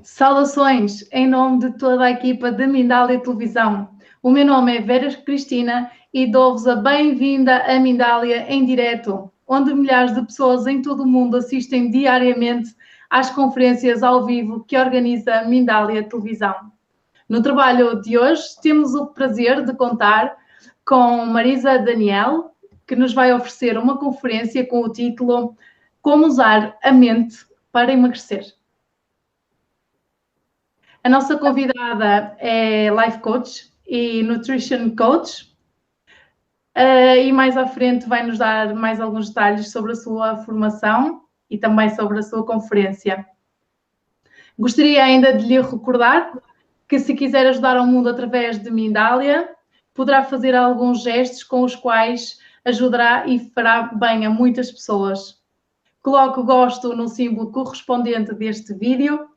Saudações em nome de toda a equipa de Mindália Televisão. O meu nome é Vera Cristina e dou-vos a bem-vinda a Mindália em direto, onde milhares de pessoas em todo o mundo assistem diariamente às conferências ao vivo que organiza a Mindália Televisão. No trabalho de hoje temos o prazer de contar com Marisa Daniel, que nos vai oferecer uma conferência com o título Como usar a mente para emagrecer. A nossa convidada é Life Coach e Nutrition Coach e mais à frente vai nos dar mais alguns detalhes sobre a sua formação e também sobre a sua conferência. Gostaria ainda de lhe recordar que se quiser ajudar ao mundo através de Mindália, poderá fazer alguns gestos com os quais ajudará e fará bem a muitas pessoas. Coloque o gosto no símbolo correspondente deste vídeo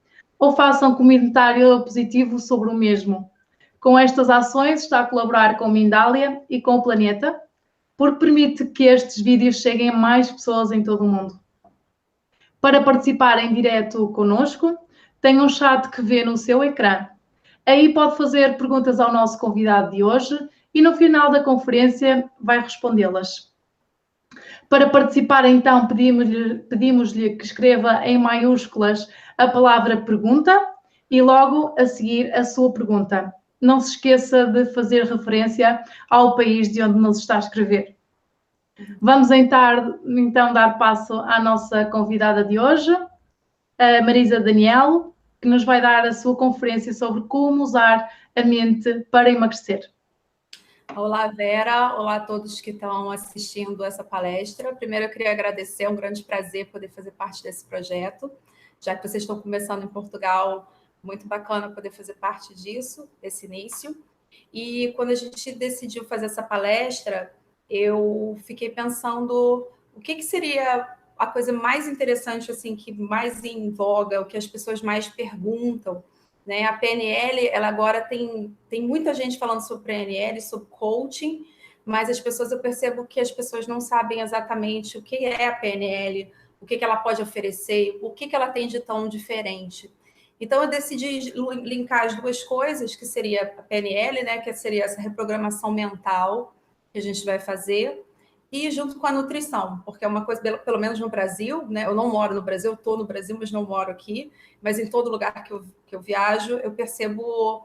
ou faça um comentário positivo sobre o mesmo. Com estas ações está a colaborar com Mindália e com o planeta, porque permite que estes vídeos cheguem a mais pessoas em todo o mundo. Para participar em direto conosco, tem um chat que vê no seu ecrã. Aí pode fazer perguntas ao nosso convidado de hoje e no final da conferência vai respondê-las. Para participar, então, pedimos-lhe que escreva em maiúsculas a palavra pergunta e logo a seguir a sua pergunta. Não se esqueça de fazer referência ao país de onde nos está a escrever. Vamos então dar passo à nossa convidada de hoje, a Marisa Daniel, que nos vai dar a sua conferência sobre como usar a mente para emagrecer. Olá, Vera. Olá a todos que estão assistindo essa palestra. Primeiro, eu queria agradecer, é um grande prazer poder fazer parte desse projeto, já que vocês estão começando em Portugal, muito bacana poder fazer parte disso, desse início. E quando a gente decidiu fazer essa palestra, eu fiquei pensando o que seria a coisa mais interessante, assim, que mais em voga, o que as pessoas mais perguntam, né? A PNL, ela agora tem muita gente falando sobre PNL, sobre coaching, mas eu percebo que as pessoas não sabem exatamente o que é a PNL, o que ela pode oferecer, o que ela tem de tão diferente. Então, eu decidi linkar as duas coisas, que seria a PNL, né, que seria essa reprogramação mental que a gente vai fazer, e junto com a nutrição, porque é uma coisa, pelo menos no Brasil, né? Eu não moro no Brasil, eu estou no Brasil, mas não moro aqui, mas em todo lugar que eu viajo, eu percebo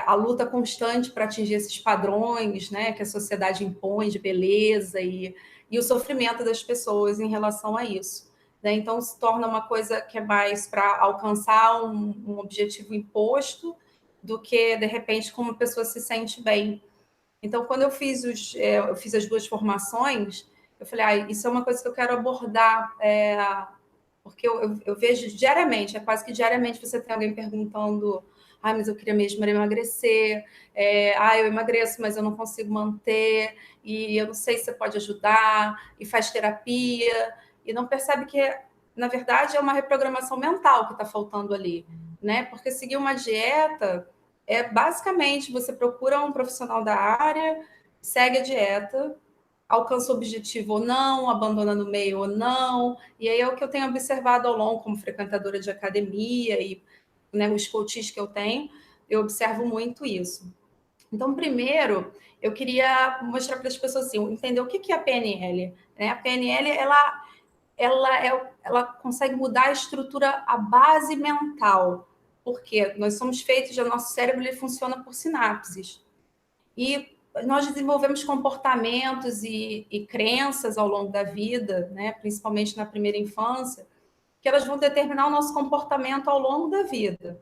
a luta constante para atingir esses padrões, né, que a sociedade impõe de beleza e o sofrimento das pessoas em relação a isso. Né? Então, se torna uma coisa que é mais para alcançar um objetivo imposto do que, de repente, como a pessoa se sente bem. Então, quando eu fiz as duas formações, eu falei, isso é uma coisa que eu quero abordar, porque eu vejo diariamente, quase que diariamente você tem alguém perguntando, mas eu queria mesmo emagrecer, eu emagreço, mas eu não consigo manter, e eu não sei se você pode ajudar, e faz terapia, e não percebe que, na verdade, é uma reprogramação mental que está faltando ali, né? Porque seguir uma dieta basicamente você procura um profissional da área, segue a dieta, alcança o objetivo ou não, abandona no meio ou não, e aí é o que eu tenho observado ao longo, como frequentadora de academia e, né, os coaches que eu tenho, eu observo muito isso. Então, primeiro, eu queria mostrar para as pessoas assim, entender o que é a PNL. Né? A PNL, ela consegue mudar a estrutura, a base mental, porque nós somos feitos, o nosso cérebro ele funciona por sinapses. E nós desenvolvemos comportamentos e crenças ao longo da vida, né, principalmente na primeira infância, que elas vão determinar o nosso comportamento ao longo da vida.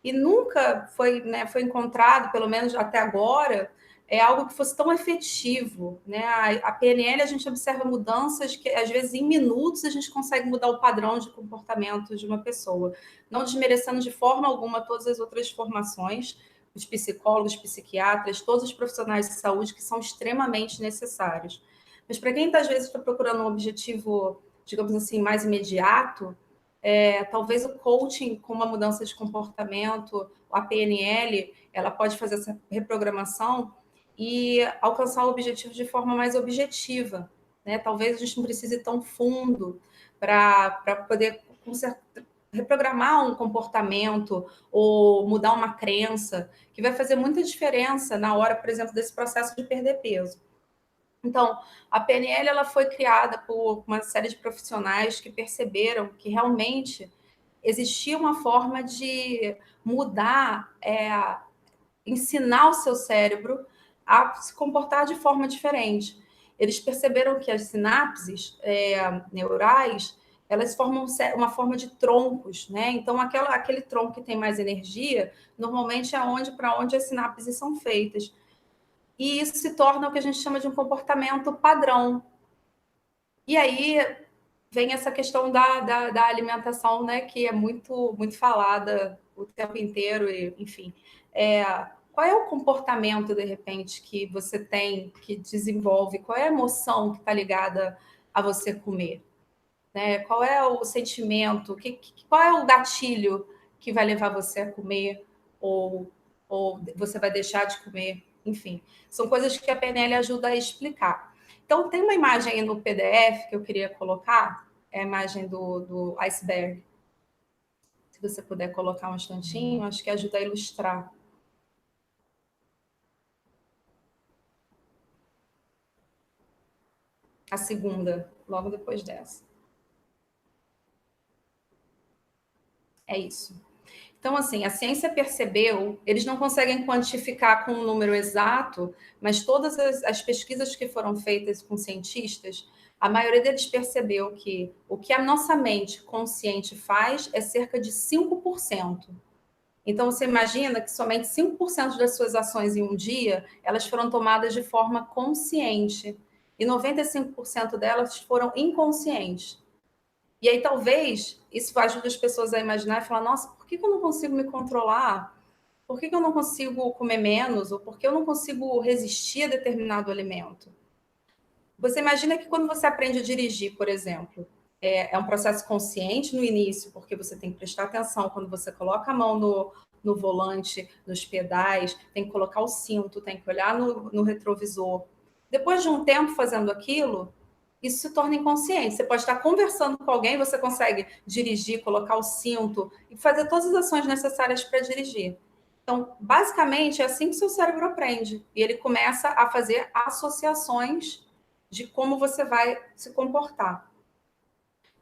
E nunca foi encontrado, pelo menos até agora, algo que fosse tão efetivo. Né? A PNL, a gente observa mudanças que, às vezes, em minutos, a gente consegue mudar o padrão de comportamento de uma pessoa. Não desmerecendo de forma alguma todas as outras formações, os psicólogos, psiquiatras, todos os profissionais de saúde que são extremamente necessários. Mas para quem, às vezes, está procurando um objetivo, digamos assim, mais imediato, talvez o coaching com uma mudança de comportamento, a PNL, ela pode fazer essa reprogramação e alcançar o objetivo de forma mais objetiva. Né? Talvez a gente não precise ir tão fundo para poder reprogramar um comportamento ou mudar uma crença, que vai fazer muita diferença na hora, por exemplo, desse processo de perder peso. Então, a PNL ela foi criada por uma série de profissionais que perceberam que realmente existia uma forma de mudar, ensinar o seu cérebro a se comportar de forma diferente. Eles perceberam que as sinapses neurais, elas formam uma forma de troncos, né? Então, aquele tronco que tem mais energia, normalmente é para onde as sinapses são feitas. E isso se torna o que a gente chama de um comportamento padrão. E aí vem essa questão da alimentação, né, que é muito, muito falada o tempo inteiro, e, enfim. Qual é o comportamento, de repente, que você tem, que desenvolve? Qual é a emoção que está ligada a você comer? Né? Qual é o sentimento? Qual é o gatilho que vai levar você a comer? Ou você vai deixar de comer? Enfim, são coisas que a PNL ajuda a explicar. Então, tem uma imagem aí no PDF que eu queria colocar, é a imagem do iceberg. Se você puder colocar um instantinho, acho que ajuda a ilustrar. A segunda, logo depois dessa. É isso. Então, assim, a ciência percebeu, eles não conseguem quantificar com um número exato, mas todas as pesquisas que foram feitas com cientistas, a maioria deles percebeu que o que a nossa mente consciente faz é cerca de 5%. Então, você imagina que somente 5% das suas ações em um dia, elas foram tomadas de forma consciente, e 95% delas foram inconscientes. E aí, talvez, isso ajude as pessoas a imaginar e falar, nossa, por que eu não consigo me controlar? Por que eu não consigo comer menos? Ou por que eu não consigo resistir a determinado alimento? Você imagina que quando você aprende a dirigir, por exemplo, é um processo consciente no início, porque você tem que prestar atenção quando você coloca a mão no volante, nos pedais, tem que colocar o cinto, tem que olhar no retrovisor. Depois de um tempo fazendo aquilo, isso se torna inconsciente. Você pode estar conversando com alguém, você consegue dirigir, colocar o cinto e fazer todas as ações necessárias para dirigir. Então, basicamente, é assim que o seu cérebro aprende. E ele começa a fazer associações de como você vai se comportar.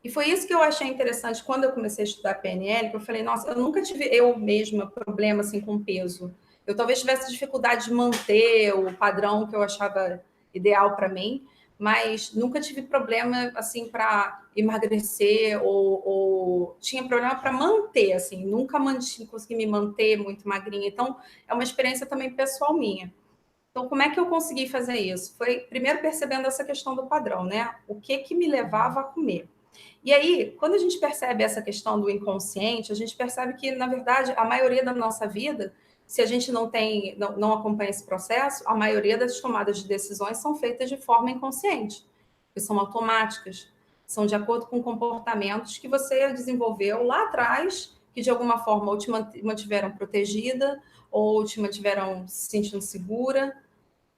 E foi isso que eu achei interessante quando eu comecei a estudar PNL, que eu falei, nossa, eu nunca tive eu mesma problema assim com peso. Eu talvez tivesse dificuldade de manter o padrão que eu achava ideal para mim, mas nunca tive problema assim para emagrecer ou tinha problema para manter, assim, nunca consegui me manter muito magrinha. Então, é uma experiência também pessoal minha. Então, como é que eu consegui fazer isso? Foi primeiro percebendo essa questão do padrão, né? O que me levava a comer. E aí, quando a gente percebe essa questão do inconsciente, a gente percebe que, na verdade, a maioria da nossa vida, se a gente não acompanha esse processo, a maioria das tomadas de decisões são feitas de forma inconsciente, que são automáticas, são de acordo com comportamentos que você desenvolveu lá atrás, que de alguma forma ou te mantiveram protegida, ou te mantiveram se sentindo segura,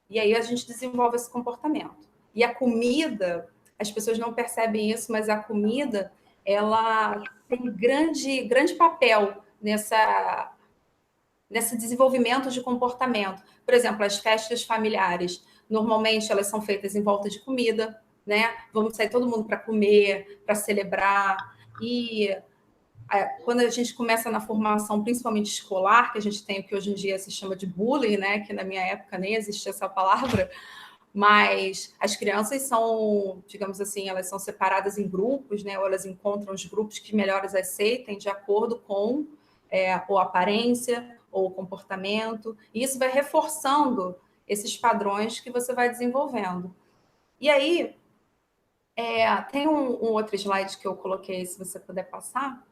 e aí a gente desenvolve esse comportamento. E a comida, as pessoas não percebem isso, mas a comida, ela tem grande papel nesse desenvolvimento de comportamento. Por exemplo, as festas familiares, normalmente elas são feitas em volta de comida, né? Vamos sair todo mundo para comer, para celebrar. E quando a gente começa na formação, principalmente escolar, que a gente tem o que hoje em dia se chama de bullying, né? Que na minha época nem existia essa palavra, mas as crianças são, digamos assim, elas são separadas em grupos, né? Ou elas encontram os grupos que melhor as aceitem de acordo com ou a aparência ou o comportamento, e isso vai reforçando esses padrões que você vai desenvolvendo. E aí, tem um outro slide que eu coloquei, se você puder passar.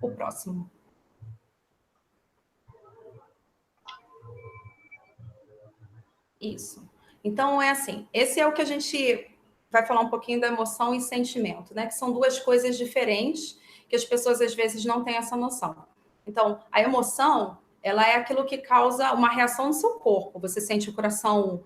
O próximo. Isso. Então, é assim, esse é o que a gente vai falar um pouquinho da emoção e sentimento, né? Que são duas coisas diferentes que as pessoas, às vezes, não têm essa noção. Então, a emoção, ela é aquilo que causa uma reação no seu corpo. Você sente o coração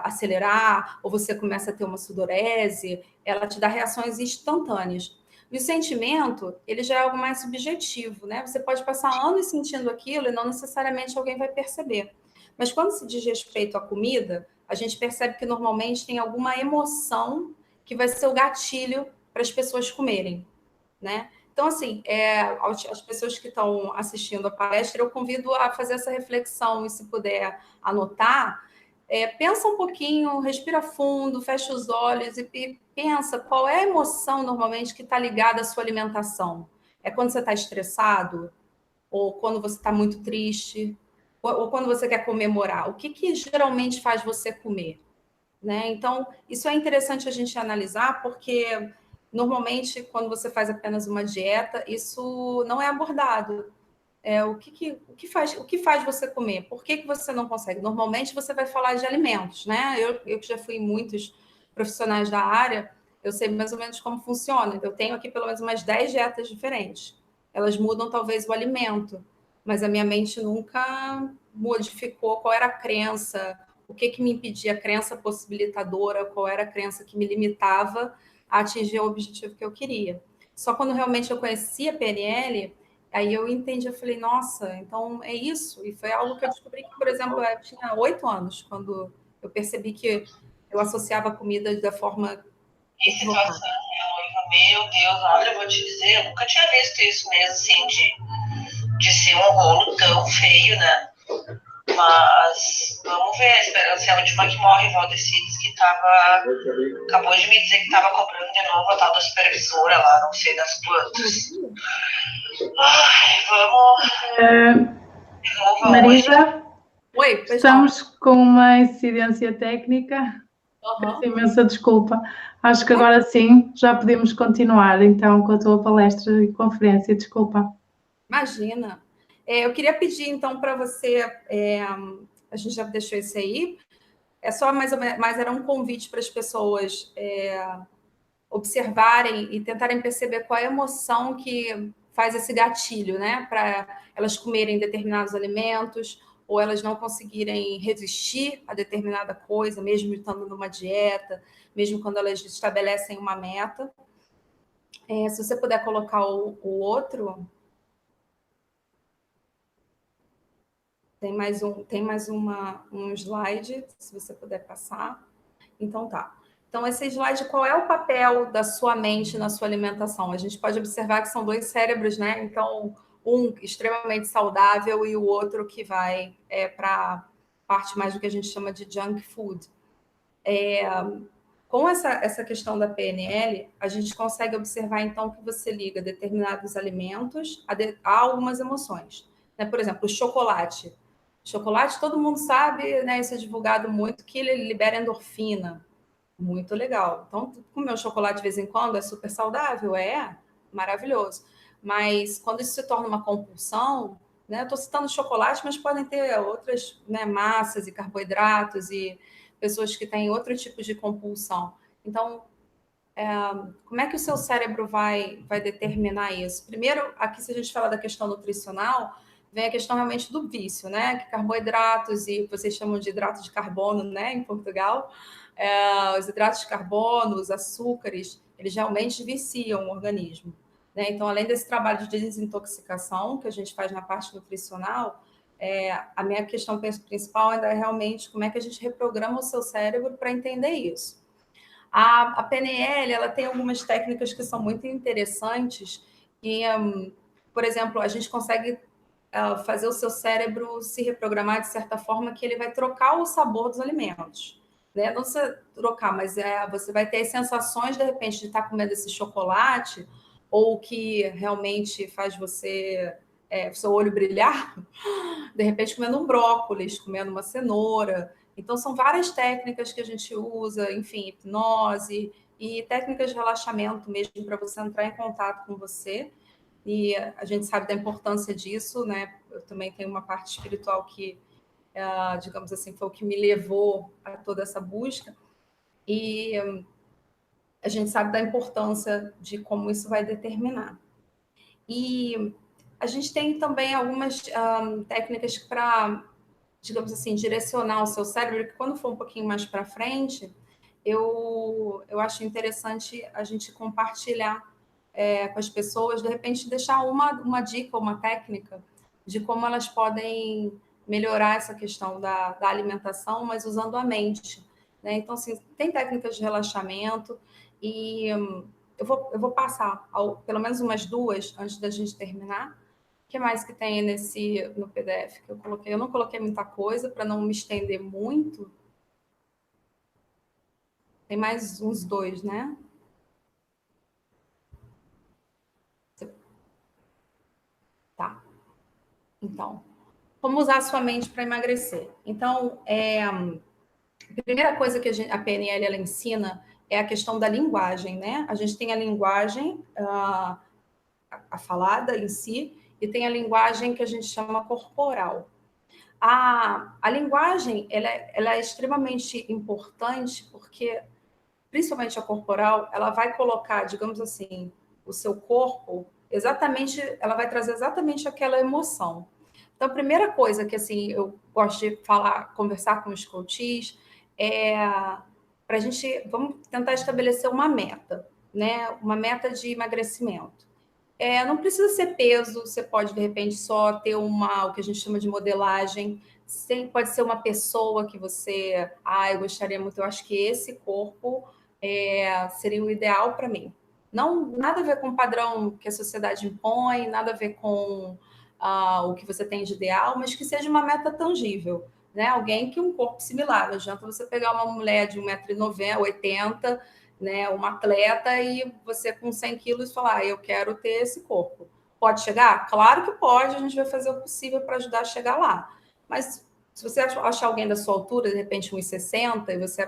acelerar, ou você começa a ter uma sudorese, ela te dá reações instantâneas. E o sentimento, ele já é algo mais subjetivo, né? Você pode passar anos sentindo aquilo e não necessariamente alguém vai perceber. Mas quando se diz respeito à comida, a gente percebe que normalmente tem alguma emoção que vai ser o gatilho para as pessoas comerem, né? Então, assim, as pessoas que estão assistindo a palestra, eu convido a fazer essa reflexão e, se puder anotar, pensa um pouquinho, respira fundo, fecha os olhos e pensa qual é a emoção normalmente que está ligada à sua alimentação. É quando você está estressado? Ou quando você está muito triste? Ou quando você quer comemorar? O que geralmente faz você comer? Né? Então, isso é interessante a gente analisar, porque normalmente, quando você faz apenas uma dieta, isso não é abordado. O que faz você comer? Por que você não consegue? Normalmente você vai falar de alimentos, né? Eu que já fui em muitos profissionais da área, eu sei mais ou menos como funciona. Então, eu tenho aqui pelo menos umas 10 dietas diferentes. Elas mudam talvez o alimento, mas a minha mente nunca modificou qual era a crença, o que me impedia, a crença possibilitadora, qual era a crença que me limitava a atingir o objetivo que eu queria. Só quando realmente eu conheci a PNL, aí eu entendi, eu falei, nossa, então é isso. E foi algo que eu descobri que, por exemplo, eu tinha 8 anos, quando eu percebi que eu associava a comida da forma equivocada. Meu Deus, olha, eu vou te dizer, eu nunca tinha visto isso mesmo, assim, de ser um rolo tão feio, né? Mas vamos ver, se a última que morre, Valdecides, que acabou de me dizer que estava cobrando de novo a tal da supervisora lá, não sei das quantas. Ai, vamos. Marisa, Oi, estamos com uma incidência técnica. Peço imensa desculpa. Acho que agora sim já podemos continuar então com a tua palestra e conferência. Desculpa. Imagina. Eu queria pedir então para você, a gente já deixou isso aí, é só mais era um convite para as pessoas observarem e tentarem perceber qual é a emoção que faz esse gatilho, né? Para elas comerem determinados alimentos ou elas não conseguirem resistir a determinada coisa, mesmo estando numa dieta, mesmo quando elas estabelecem uma meta. Se você puder colocar o outro. Tem mais um slide, se você puder passar. Então, tá. Então, esse slide, qual é o papel da sua mente na sua alimentação? A gente pode observar que são 2 cérebros, né? Então, um extremamente saudável e o outro que vai para a parte mais do que a gente chama de junk food. Com essa questão da PNL, a gente consegue observar, então, que você liga determinados alimentos a algumas emoções. Né? Por exemplo, o chocolate. Chocolate, todo mundo sabe, né? Isso é divulgado muito, que ele libera endorfina. Muito legal. Então, comer um chocolate de vez em quando é super saudável? É maravilhoso. Mas quando isso se torna uma compulsão, né? Eu estou citando chocolate, mas podem ter outras, né, massas e carboidratos e pessoas que têm outro tipo de compulsão. Então, como é que o seu cérebro vai determinar isso? Primeiro, aqui se a gente falar da questão nutricional, vem a questão realmente do vício, né? Que carboidratos e vocês chamam de hidrato de carbono, né? Em Portugal, os hidratos de carbono, os açúcares, eles realmente viciam o organismo. Né? Então, além desse trabalho de desintoxicação que a gente faz na parte nutricional, a minha questão principal ainda é realmente como é que a gente reprograma o seu cérebro para entender isso. A PNL, ela tem algumas técnicas que são muito interessantes e, por exemplo, a gente consegue fazer o seu cérebro se reprogramar de certa forma que ele vai trocar o sabor dos alimentos. Né? Não você trocar, mas você vai ter as sensações, de repente, de estar comendo esse chocolate ou que realmente faz você, seu olho brilhar, de repente comendo um brócolis, comendo uma cenoura. Então, são várias técnicas que a gente usa, enfim, hipnose e técnicas de relaxamento mesmo para você entrar em contato com você. E a gente sabe da importância disso, né? Eu também tenho uma parte espiritual que, digamos assim, foi o que me levou a toda essa busca. E a gente sabe da importância de como isso vai determinar. E a gente tem também algumas técnicas para, digamos assim, direcionar o seu cérebro, que quando for um pouquinho mais para frente, eu acho interessante a gente compartilhar com as pessoas, de repente deixar uma dica, uma técnica de como elas podem melhorar essa questão da alimentação, mas usando a mente, né? Então, assim, tem técnicas de relaxamento e eu vou passar pelo menos umas 2 antes da gente terminar. O que mais que tem no PDF que eu coloquei? Eu não coloquei muita coisa para não me estender muito. Tem mais uns 2, né? Tá. Então, como usar a sua mente para emagrecer? Então, a primeira coisa que a PNL ela ensina é a questão da linguagem, né? A gente tem a linguagem, a falada em si, e tem a linguagem que a gente chama corporal. A linguagem ela é extremamente importante porque, principalmente a corporal, ela vai colocar, digamos assim, o seu corpo exatamente, ela vai trazer exatamente aquela emoção. Então, a primeira coisa que assim eu gosto de falar, conversar com os coaches é para a gente, vamos tentar estabelecer uma meta, né? Uma meta de emagrecimento. Não precisa ser peso, você pode, de repente, só ter o que a gente chama de modelagem. Pode ser uma pessoa que você... eu gostaria muito, eu acho que esse corpo seria o ideal para mim. Não, nada a ver com o padrão que a sociedade impõe, nada a ver com o que você tem de ideal, mas que seja uma meta tangível. Né? Alguém que um corpo similar. Não adianta você pegar uma mulher de 1,90 m, 80, né, uma atleta, e você com 100 quilos falar, eu quero ter esse corpo. Pode chegar? Claro que pode, a gente vai fazer o possível para ajudar a chegar lá. Mas se você achar alguém da sua altura, de repente 1,60 m, e você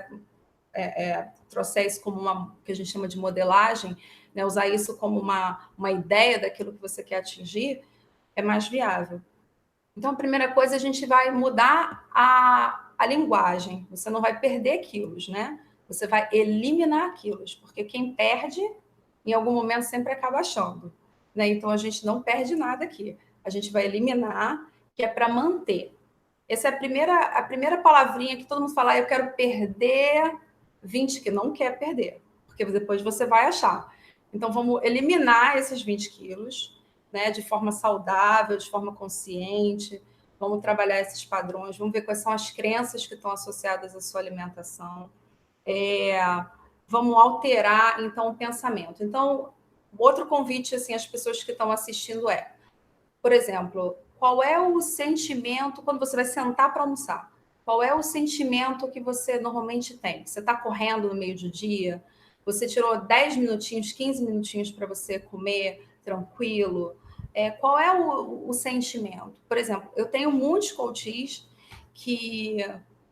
trouxer isso como uma, que a gente chama de modelagem, né, usar isso como uma ideia daquilo que você quer atingir, é mais viável. Então, a primeira coisa, a gente vai mudar a linguagem. Você não vai perder quilos, né? Você vai eliminar quilos, porque quem perde, em algum momento, sempre acaba achando. Né? Então, a gente não perde nada aqui. A gente vai eliminar, que é para manter. Essa é a primeira palavrinha que todo mundo fala, eu quero perder 20, que não quer perder, porque depois você vai achar. Então, vamos eliminar esses 20 quilos, né, de forma saudável, de forma consciente. Vamos trabalhar esses padrões, vamos ver quais são as crenças que estão associadas à sua alimentação. Vamos alterar, então, o pensamento. Então, outro convite, assim, às pessoas que estão assistindo por exemplo, qual é o sentimento quando você vai sentar para almoçar? Qual é o sentimento que você normalmente tem? Você está correndo no meio do dia? Você tirou 10 minutinhos, 15 minutinhos para você comer tranquilo? Qual é o sentimento? Por exemplo, eu tenho muitos coaches que,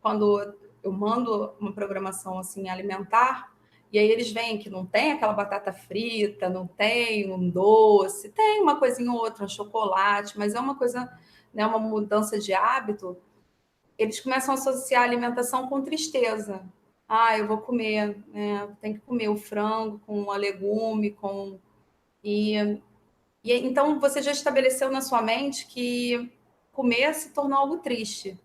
quando eu mando uma programação assim alimentar, e aí eles veem que não tem aquela batata frita, não tem um doce, tem uma coisinha ou outra, um chocolate, mas é uma coisa, né, uma mudança de hábito. Eles começam a associar a alimentação com tristeza. Eu vou comer, né, tem que comer o frango com a legume, e então você já estabeleceu na sua mente que comer se tornou algo triste.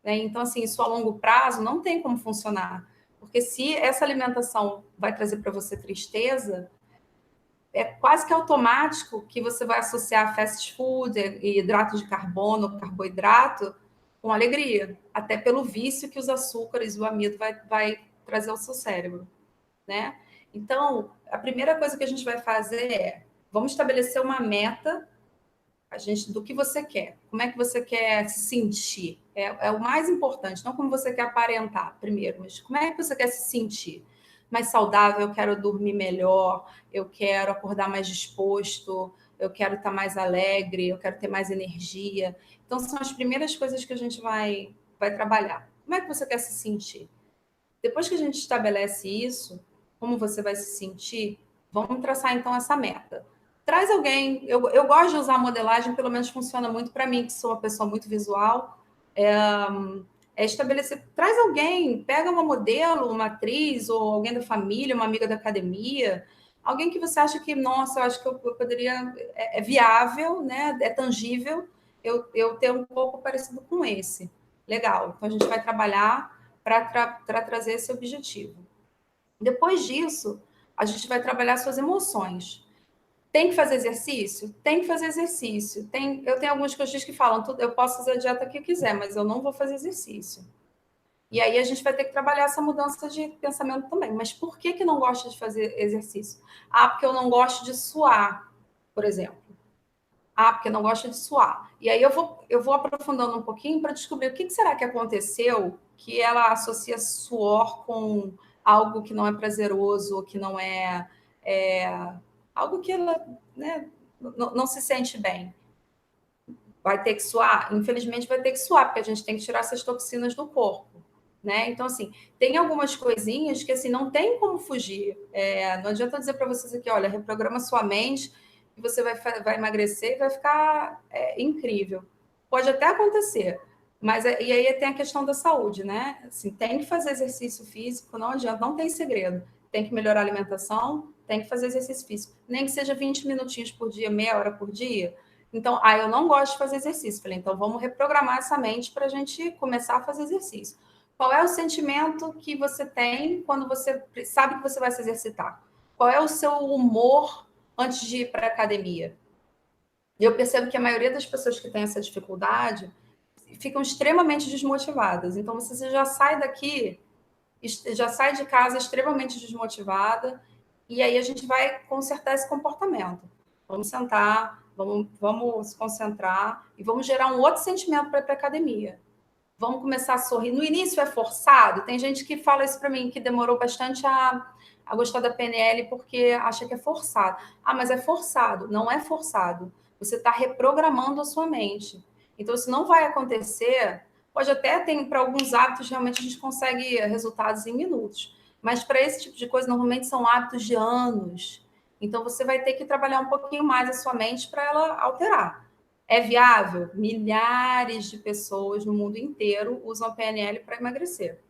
Né? Então, assim, isso a longo prazo não tem como funcionar. Porque se essa alimentação vai trazer para você tristeza, é quase que automático que você vai associar fast food e hidrato de carbono, carboidrato, com alegria. Até pelo vício que os açúcares, o amido vai trazer ao seu cérebro. Né? Então, a primeira coisa que a gente vai fazer vamos estabelecer uma meta do que você quer, como é que você quer se sentir, é o mais importante, não como você quer aparentar primeiro, mas como é que você quer se sentir mais saudável, eu quero dormir melhor, eu quero acordar mais disposto, eu quero estar mais alegre, eu quero ter mais energia. Então, são as primeiras coisas que a gente vai trabalhar. Como é que você quer se sentir? Depois que a gente estabelece isso, como você vai se sentir, vamos traçar então essa meta. Traz alguém, eu gosto de usar a modelagem, pelo menos funciona muito para mim, que sou uma pessoa muito visual, estabelecer, traz alguém, pega uma modelo, uma atriz, ou alguém da família, uma amiga da academia, alguém que você acha que, nossa, eu acho que eu poderia, é viável, né, é tangível, eu ter um pouco parecido com esse. Legal, então a gente vai trabalhar para trazer esse objetivo. Depois disso, a gente vai trabalhar suas emoções. Tem que fazer exercício? Tem que fazer exercício. Eu tenho alguns coaches que falam, eu posso fazer a dieta que eu quiser, mas eu não vou fazer exercício. E aí a gente vai ter que trabalhar essa mudança de pensamento também. Mas por que não gosta de fazer exercício? Ah, porque eu não gosto de suar, por exemplo. Ah, porque não gosta de suar. E aí eu vou aprofundando um pouquinho para descobrir o que será que aconteceu que ela associa suor com algo que não é prazeroso, que não é algo que ela, né, não se sente bem. Vai ter que suar? Infelizmente vai ter que suar, porque a gente tem que tirar essas toxinas do corpo, né? Então, assim, tem algumas coisinhas que, assim, não tem como fugir. Não adianta dizer para vocês aqui, olha, reprograma sua mente e você vai emagrecer e vai ficar incrível. Pode até acontecer, mas e aí tem a questão da saúde, né? Assim, tem que fazer exercício físico, não adianta, não tem segredo. Tem que melhorar a alimentação, tem que fazer exercício físico. Nem que seja 20 minutinhos por dia, meia hora por dia. Então, eu não gosto de fazer exercício. Falei, então vamos reprogramar essa mente para a gente começar a fazer exercício. Qual é o sentimento que você tem quando você sabe que você vai se exercitar? Qual é o seu humor antes de ir para a academia? Eu percebo que a maioria das pessoas que tem essa dificuldade ficam extremamente desmotivadas. Então, você já sai daqui, já sai de casa extremamente desmotivada, e aí a gente vai consertar esse comportamento. Vamos sentar, vamos se concentrar e vamos gerar um outro sentimento para ir para a academia. Vamos começar a sorrir. No início é forçado. Tem gente que fala isso para mim, que demorou bastante a gostar da PNL porque acha que é forçado. Ah, mas é forçado. Não é forçado. Você está reprogramando a sua mente. Então, isso não vai acontecer. Pode até ter, para alguns hábitos, realmente a gente consegue resultados em minutos. Mas para esse tipo de coisa, normalmente são hábitos de anos. Então, você vai ter que trabalhar um pouquinho mais a sua mente para ela alterar. É viável? Milhares de pessoas no mundo inteiro usam a PNL para emagrecer.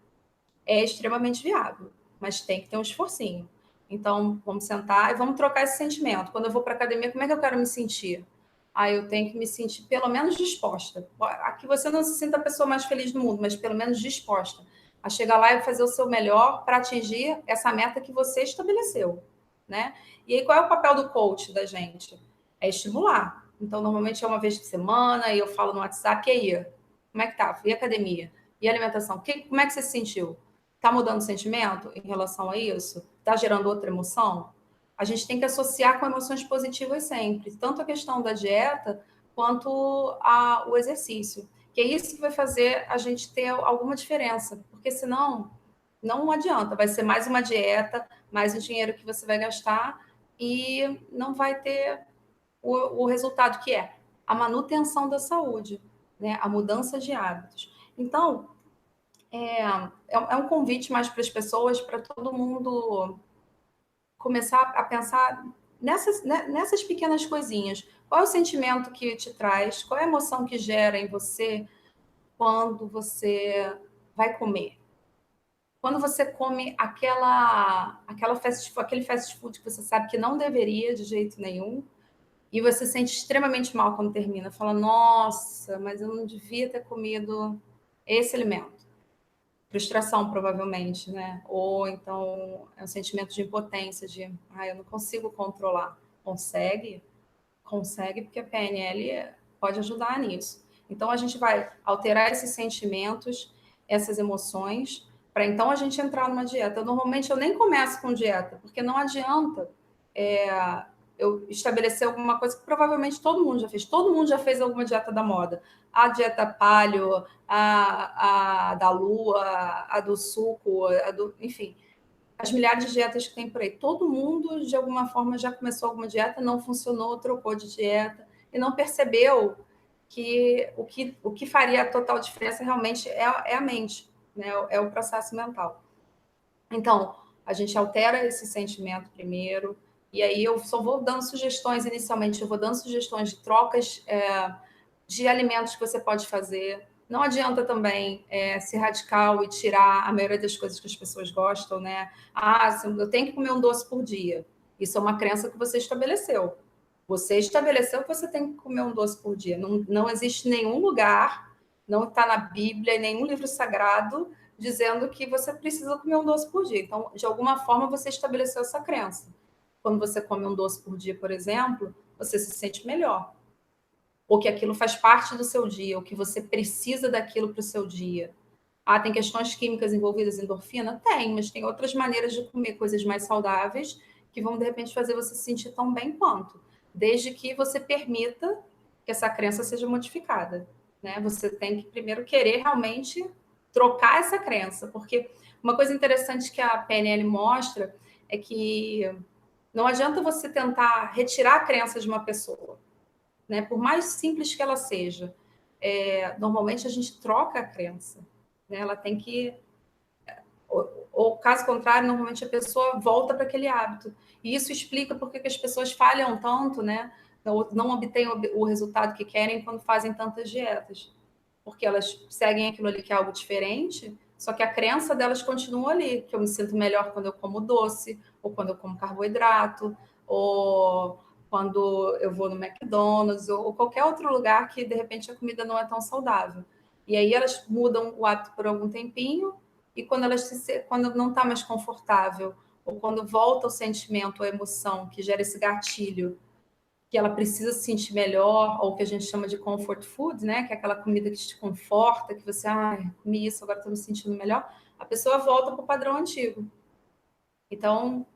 É extremamente viável, mas tem que ter um esforcinho. Então, vamos sentar e vamos trocar esse sentimento. Quando eu vou para a academia, como é que eu quero me sentir? Eu tenho que me sentir pelo menos disposta. Aqui você não se sinta a pessoa mais feliz do mundo, mas pelo menos disposta a chegar lá e fazer o seu melhor para atingir essa meta que você estabeleceu, né? E aí, qual é o papel do coach da gente? É estimular. Então, normalmente é uma vez por semana, e eu falo no WhatsApp, e aí? Como é que tá? E a academia? E a alimentação? Como é que você se sentiu? Tá mudando o sentimento em relação a isso? Tá gerando outra emoção? A gente tem que associar com emoções positivas sempre, tanto a questão da dieta quanto o exercício. Que é isso que vai fazer a gente ter alguma diferença, porque senão não adianta, vai ser mais uma dieta, mais um dinheiro que você vai gastar e não vai ter o resultado que é a manutenção da saúde, né? A mudança de hábitos. Então, é um convite mais para as pessoas, para todo mundo começar a pensar nessas pequenas coisinhas. Qual é o sentimento que te traz? Qual é a emoção que gera em você quando você vai comer? Quando você come aquele fast food que você sabe que não deveria de jeito nenhum, e você se sente extremamente mal quando termina. Fala, nossa, mas eu não devia ter comido esse alimento. Frustração, provavelmente, né? Ou então é um sentimento de impotência, eu não consigo controlar. Consegue? Consegue, porque a PNL pode ajudar nisso. Então, a gente vai alterar esses sentimentos, essas emoções, para então a gente entrar numa dieta. Normalmente, eu nem começo com dieta, porque não adianta eu estabelecer alguma coisa que provavelmente todo mundo já fez. Todo mundo já fez alguma dieta da moda. A dieta paleo, a da lua, a do suco, enfim, as milhares de dietas que tem por aí. Todo mundo, de alguma forma, já começou alguma dieta, não funcionou, trocou de dieta e não percebeu que o que faria a total diferença realmente é a mente, né? É o processo mental. Então, a gente altera esse sentimento primeiro, e aí eu só vou dando sugestões inicialmente, eu vou dando sugestões de trocas de alimentos que você pode fazer. Não adianta também ser radical e tirar a maioria das coisas que as pessoas gostam, né? Eu tenho que comer um doce por dia. Isso é uma crença que você estabeleceu. Você estabeleceu que você tem que comer um doce por dia. Não existe nenhum lugar, não está na Bíblia, em nenhum livro sagrado, dizendo que você precisa comer um doce por dia. Então, de alguma forma, você estabeleceu essa crença. quando você come um doce por dia, por exemplo, você se sente melhor. Ou que aquilo faz parte do seu dia, ou que você precisa daquilo para o seu dia. Ah, tem questões químicas envolvidas em endorfina? Tem, mas tem outras maneiras de comer coisas mais saudáveis que vão, de repente, fazer você se sentir tão bem quanto. Desde que você permita que essa crença seja modificada, né? Você tem que primeiro querer realmente trocar essa crença, porque uma coisa interessante que a PNL mostra é que não adianta você tentar retirar a crença de uma pessoa, né? Por mais simples que ela seja. Normalmente a gente troca a crença, né? Ela tem que... Ou caso contrário, normalmente a pessoa volta para aquele hábito. E isso explica por que as pessoas falham tanto, né? Não obtêm o resultado que querem quando fazem tantas dietas. Porque elas seguem aquilo ali que é algo diferente, só que a crença delas continua ali, que eu me sinto melhor quando eu como doce, ou quando eu como carboidrato, ou quando eu vou no McDonald's, ou qualquer outro lugar que, de repente, a comida não é tão saudável. E aí elas mudam o hábito por algum tempinho, e quando não está mais confortável, ou quando volta o sentimento, a emoção que gera esse gatilho, que ela precisa se sentir melhor, ou que a gente chama de comfort food, né? Que é aquela comida que te conforta, que você, comi isso, agora estou me sentindo melhor. A pessoa volta para o padrão antigo. Então,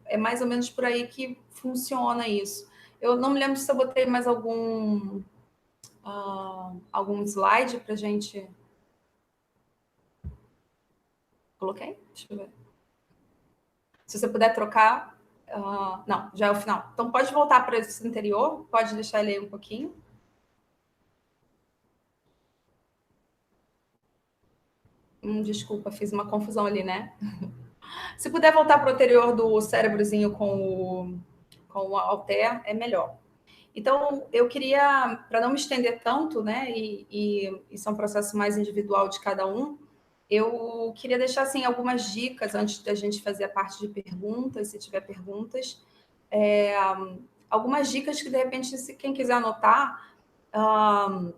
é mais ou menos por aí que funciona isso. Eu não me lembro se eu botei mais algum slide para a gente... Coloquei? Deixa eu ver. Se você puder trocar... não, já é o final. Então, pode voltar para esse anterior, pode deixar ele aí um pouquinho. Desculpa, fiz uma confusão ali, né? Se puder voltar para o anterior do cérebrozinho com o halter, é melhor. Então, eu queria, para não me estender tanto, né, e isso é um processo mais individual de cada um, eu queria deixar, assim, algumas dicas antes da gente fazer a parte de perguntas, se tiver perguntas. Algumas dicas que, de repente, se quem quiser anotar, a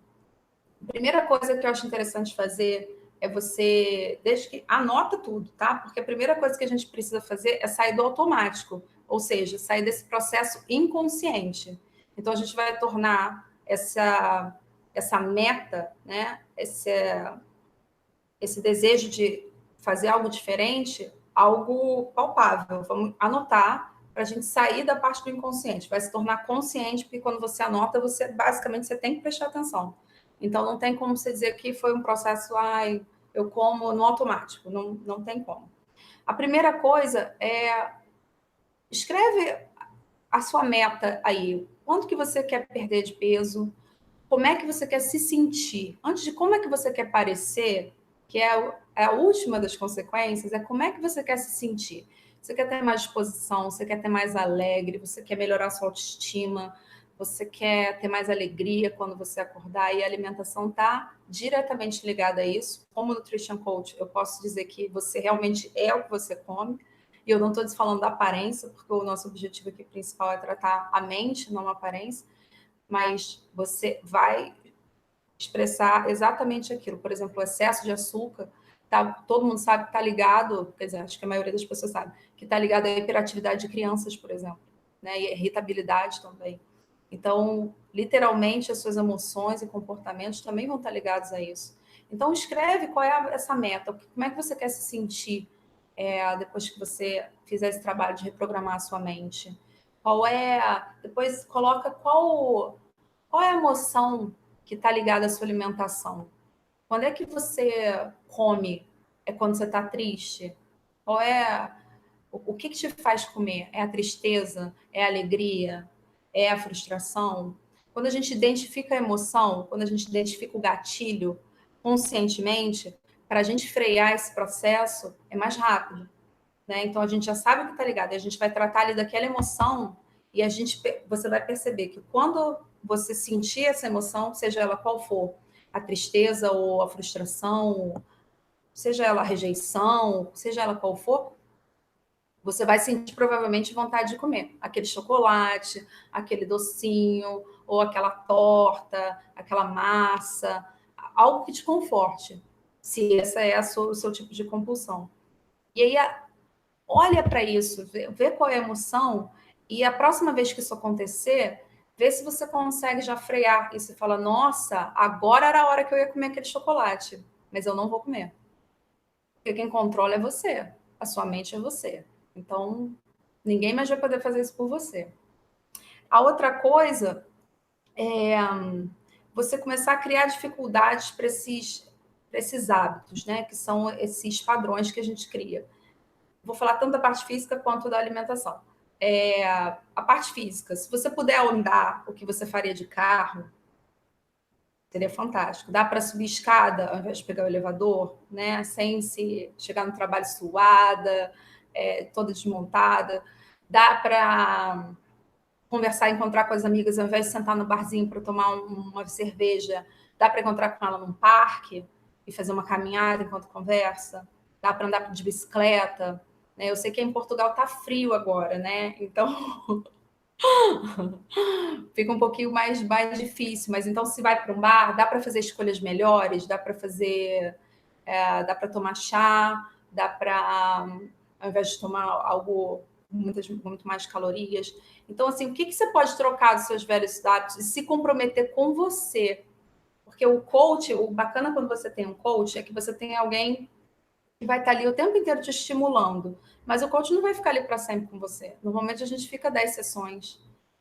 primeira coisa que eu acho interessante fazer é você, desde que anota tudo, tá? Porque a primeira coisa que a gente precisa fazer é sair do automático, ou seja, sair desse processo inconsciente. Então, a gente vai tornar essa meta, né? Esse desejo de fazer algo diferente, algo palpável. Vamos anotar para a gente sair da parte do inconsciente. Vai se tornar consciente, porque quando você anota, basicamente você tem que prestar atenção. Então, não tem como você dizer que foi um processo, eu como no automático. Não tem como. A primeira coisa é, escreve a sua meta aí. Quanto que você quer perder de peso? Como é que você quer se sentir? Antes de como é que você quer parecer, que é a última das consequências, é como é que você quer se sentir. Você quer ter mais disposição, você quer ter mais alegre, você quer melhorar sua autoestima, você quer ter mais alegria quando você acordar, e a alimentação está diretamente ligada a isso. Como Nutrition Coach, eu posso dizer que você realmente é o que você come, e eu não estou falando da aparência, porque o nosso objetivo aqui principal é tratar a mente, não a aparência, mas você vai expressar exatamente aquilo. Por exemplo, o excesso de açúcar, todo mundo sabe que está ligado, quer dizer, acho que a maioria das pessoas sabe, que está ligado à hiperatividade de crianças, por exemplo, né? E irritabilidade também. Então, literalmente, as suas emoções e comportamentos também vão estar ligados a isso. Então, escreve qual é essa meta, como é que você quer se sentir depois que você fizer esse trabalho de reprogramar a sua mente. Depois coloca qual é a emoção que está ligada à sua alimentação. Quando é que você come? É quando você está triste? O que te faz comer? É a tristeza? É a alegria? É a frustração? Quando a gente identifica a emoção, quando a gente identifica o gatilho conscientemente, para a gente frear esse processo, é mais rápido. Né? Então, a gente já sabe o que está ligado, e a gente vai tratar ali daquela emoção, e você vai perceber que quando você sentir essa emoção, seja ela qual for, a tristeza ou a frustração, seja ela a rejeição, seja ela qual for, você vai sentir provavelmente vontade de comer aquele chocolate, aquele docinho, ou aquela torta, aquela massa, algo que te conforte, se essa é o seu tipo de compulsão. E aí, olha para isso, vê qual é a emoção E a próxima vez que isso acontecer, vê se você consegue já frear isso e fala, nossa, agora era a hora que eu ia comer aquele chocolate, mas eu não vou comer. Porque quem controla é você, a sua mente é você. Então, ninguém mais vai poder fazer isso por você. A outra coisa é você começar a criar dificuldades para esses hábitos, né? Que são esses padrões que a gente cria. Vou falar tanto da parte física quanto da alimentação. A parte física, se você puder andar o que você faria de carro, seria fantástico. Dá para subir escada ao invés de pegar o elevador, né? Sem se chegar no trabalho suada, toda desmontada. Dá para conversar, encontrar com as amigas, ao invés de sentar no barzinho para tomar uma cerveja, dá para encontrar com ela num parque e fazer uma caminhada enquanto conversa. Dá para andar de bicicleta. Né? Eu sei que em Portugal tá frio agora, né? Então fica um pouquinho mais difícil. Mas então, se vai para um bar, dá para fazer escolhas melhores, dá para fazer, dá para tomar chá, dá para, ao invés de tomar algo muito mais calorias. Então, assim, o que você pode trocar dos seus velhos hábitos e se comprometer com você? Porque o coach, o bacana quando você tem um coach é que você tem alguém que vai estar ali o tempo inteiro te estimulando. Mas o coach não vai ficar ali para sempre com você. Normalmente a gente fica 10 sessões.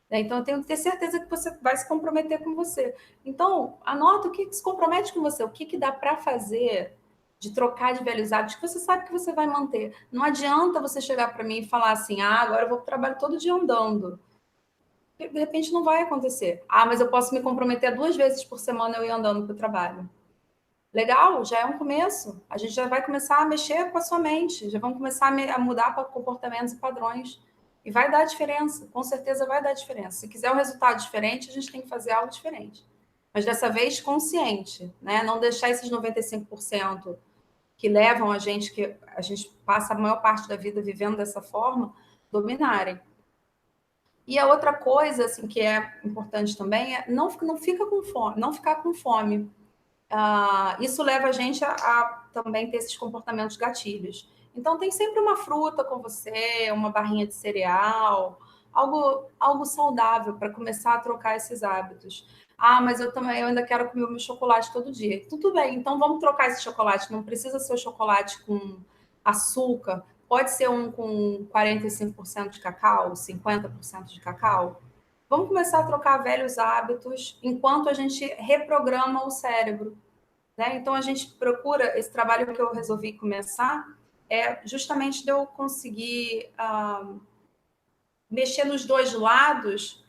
Né? Então, eu tenho que ter certeza que você vai se comprometer com você. Então, anota o que se compromete com você, o que dá para fazer de trocar de velhos hábitos que você sabe que você vai manter. Não adianta você chegar para mim e falar assim, agora eu vou para o trabalho todo dia andando. De repente não vai acontecer. Mas eu posso me comprometer 2 vezes por semana eu ir andando para o trabalho. Legal, já é um começo. A gente já vai começar a mexer com a sua mente, já vamos começar a mudar para comportamentos e padrões. E vai dar diferença, com certeza vai dar diferença. Se quiser um resultado diferente, a gente tem que fazer algo diferente. Mas dessa vez consciente, né? Não deixar esses 95% que levam a gente, que a gente passa a maior parte da vida vivendo dessa forma, dominarem. E a outra coisa assim, que é importante também é não fica com fome, não ficar com fome. Isso leva a gente a também ter esses comportamentos gatilhos. Então, tem sempre uma fruta com você, uma barrinha de cereal, algo saudável para começar a trocar esses hábitos. Mas eu ainda quero comer o meu chocolate todo dia. Tudo bem, então vamos trocar esse chocolate. Não precisa ser o chocolate com açúcar, pode ser um com 45% de cacau, 50% de cacau. Vamos começar a trocar velhos hábitos enquanto a gente reprograma o cérebro. Né? Então, a gente procura, esse trabalho que eu resolvi começar é justamente de eu conseguir mexer nos dois lados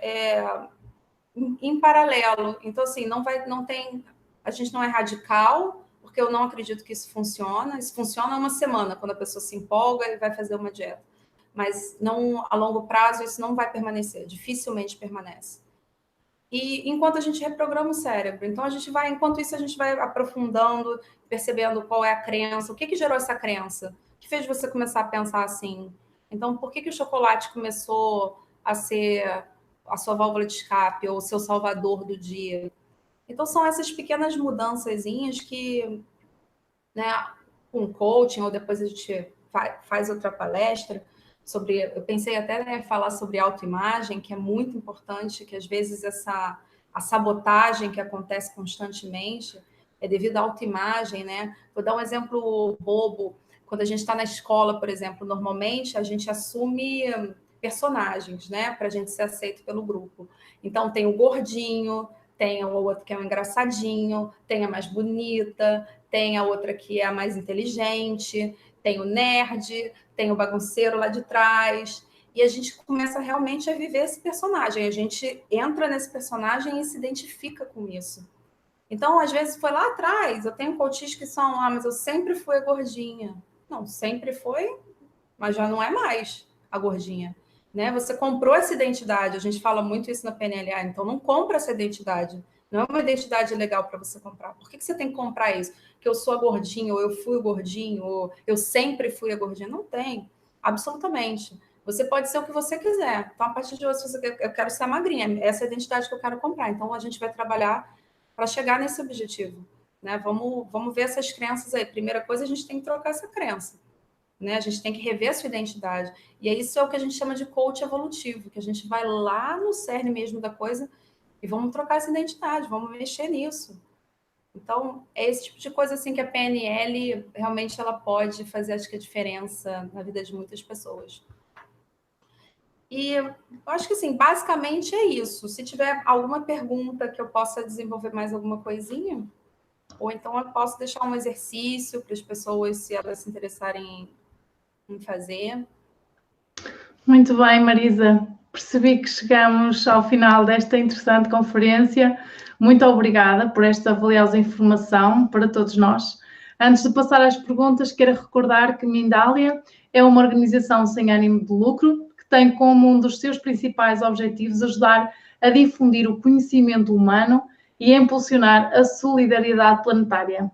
em paralelo. Então, assim, a gente não é radical, porque eu não acredito que isso funciona. Isso funciona uma semana, quando a pessoa se empolga e vai fazer uma dieta. Mas não, a longo prazo isso não vai permanecer, dificilmente permanece. E enquanto a gente reprograma o cérebro, então enquanto isso a gente vai aprofundando, percebendo qual é a crença, o que gerou essa crença, o que fez você começar a pensar assim. Então, por que o chocolate começou a ser a sua válvula de escape ou o seu salvador do dia? Então, são essas pequenas mudançazinhas que, né, com coaching, ou depois a gente faz outra palestra, eu pensei até em falar sobre autoimagem, que é muito importante, que às vezes a sabotagem que acontece constantemente é devido à autoimagem, né? Vou dar um exemplo bobo. Quando a gente está na escola, por exemplo, normalmente a gente assume personagens, né? Para a gente ser aceito pelo grupo. Então tem o gordinho, tem o outro que é o engraçadinho, tem a mais bonita, tem a outra que é a mais inteligente, tem o nerd, tem o bagunceiro lá de trás. E a gente começa realmente a viver esse personagem. A gente entra nesse personagem e se identifica com isso. Então, às vezes, foi lá atrás. Eu tenho coaches que são, mas eu sempre fui a gordinha. Não, sempre foi, mas já não é mais a gordinha. Né? Você comprou essa identidade. A gente fala muito isso na PNLA. Então, não compra essa identidade. Não é uma identidade legal para você comprar. Por que você tem que comprar isso? Que eu sou a gordinha, ou eu fui o gordinho, ou eu sempre fui a gordinha. Não tem. Absolutamente. Você pode ser o que você quiser. Então, a partir de hoje, eu quero ser a magrinha. Essa é a identidade que eu quero comprar. Então, a gente vai trabalhar para chegar nesse objetivo. Né? Vamos ver essas crenças aí. Primeira coisa, a gente tem que trocar essa crença. né? A gente tem que rever a sua identidade. E isso é o que a gente chama de coach evolutivo, que a gente vai lá no cerne mesmo da coisa e vamos trocar essa identidade, vamos mexer nisso. Então, é esse tipo de coisa assim que a PNL realmente ela pode fazer, acho que a diferença na vida de muitas pessoas. E eu acho que, assim, basicamente é isso. Se tiver alguma pergunta que eu possa desenvolver mais alguma coisinha, ou então eu posso deixar um exercício para as pessoas, se elas se interessarem em fazer. Muito bem, Marisa. Percebi que chegamos ao final desta interessante conferência. Muito obrigada por esta valiosa informação para todos nós. Antes de passar às perguntas, quero recordar que Mindalia é uma organização sem ânimo de lucro que tem como um dos seus principais objetivos ajudar a difundir o conhecimento humano e a impulsionar a solidariedade planetária.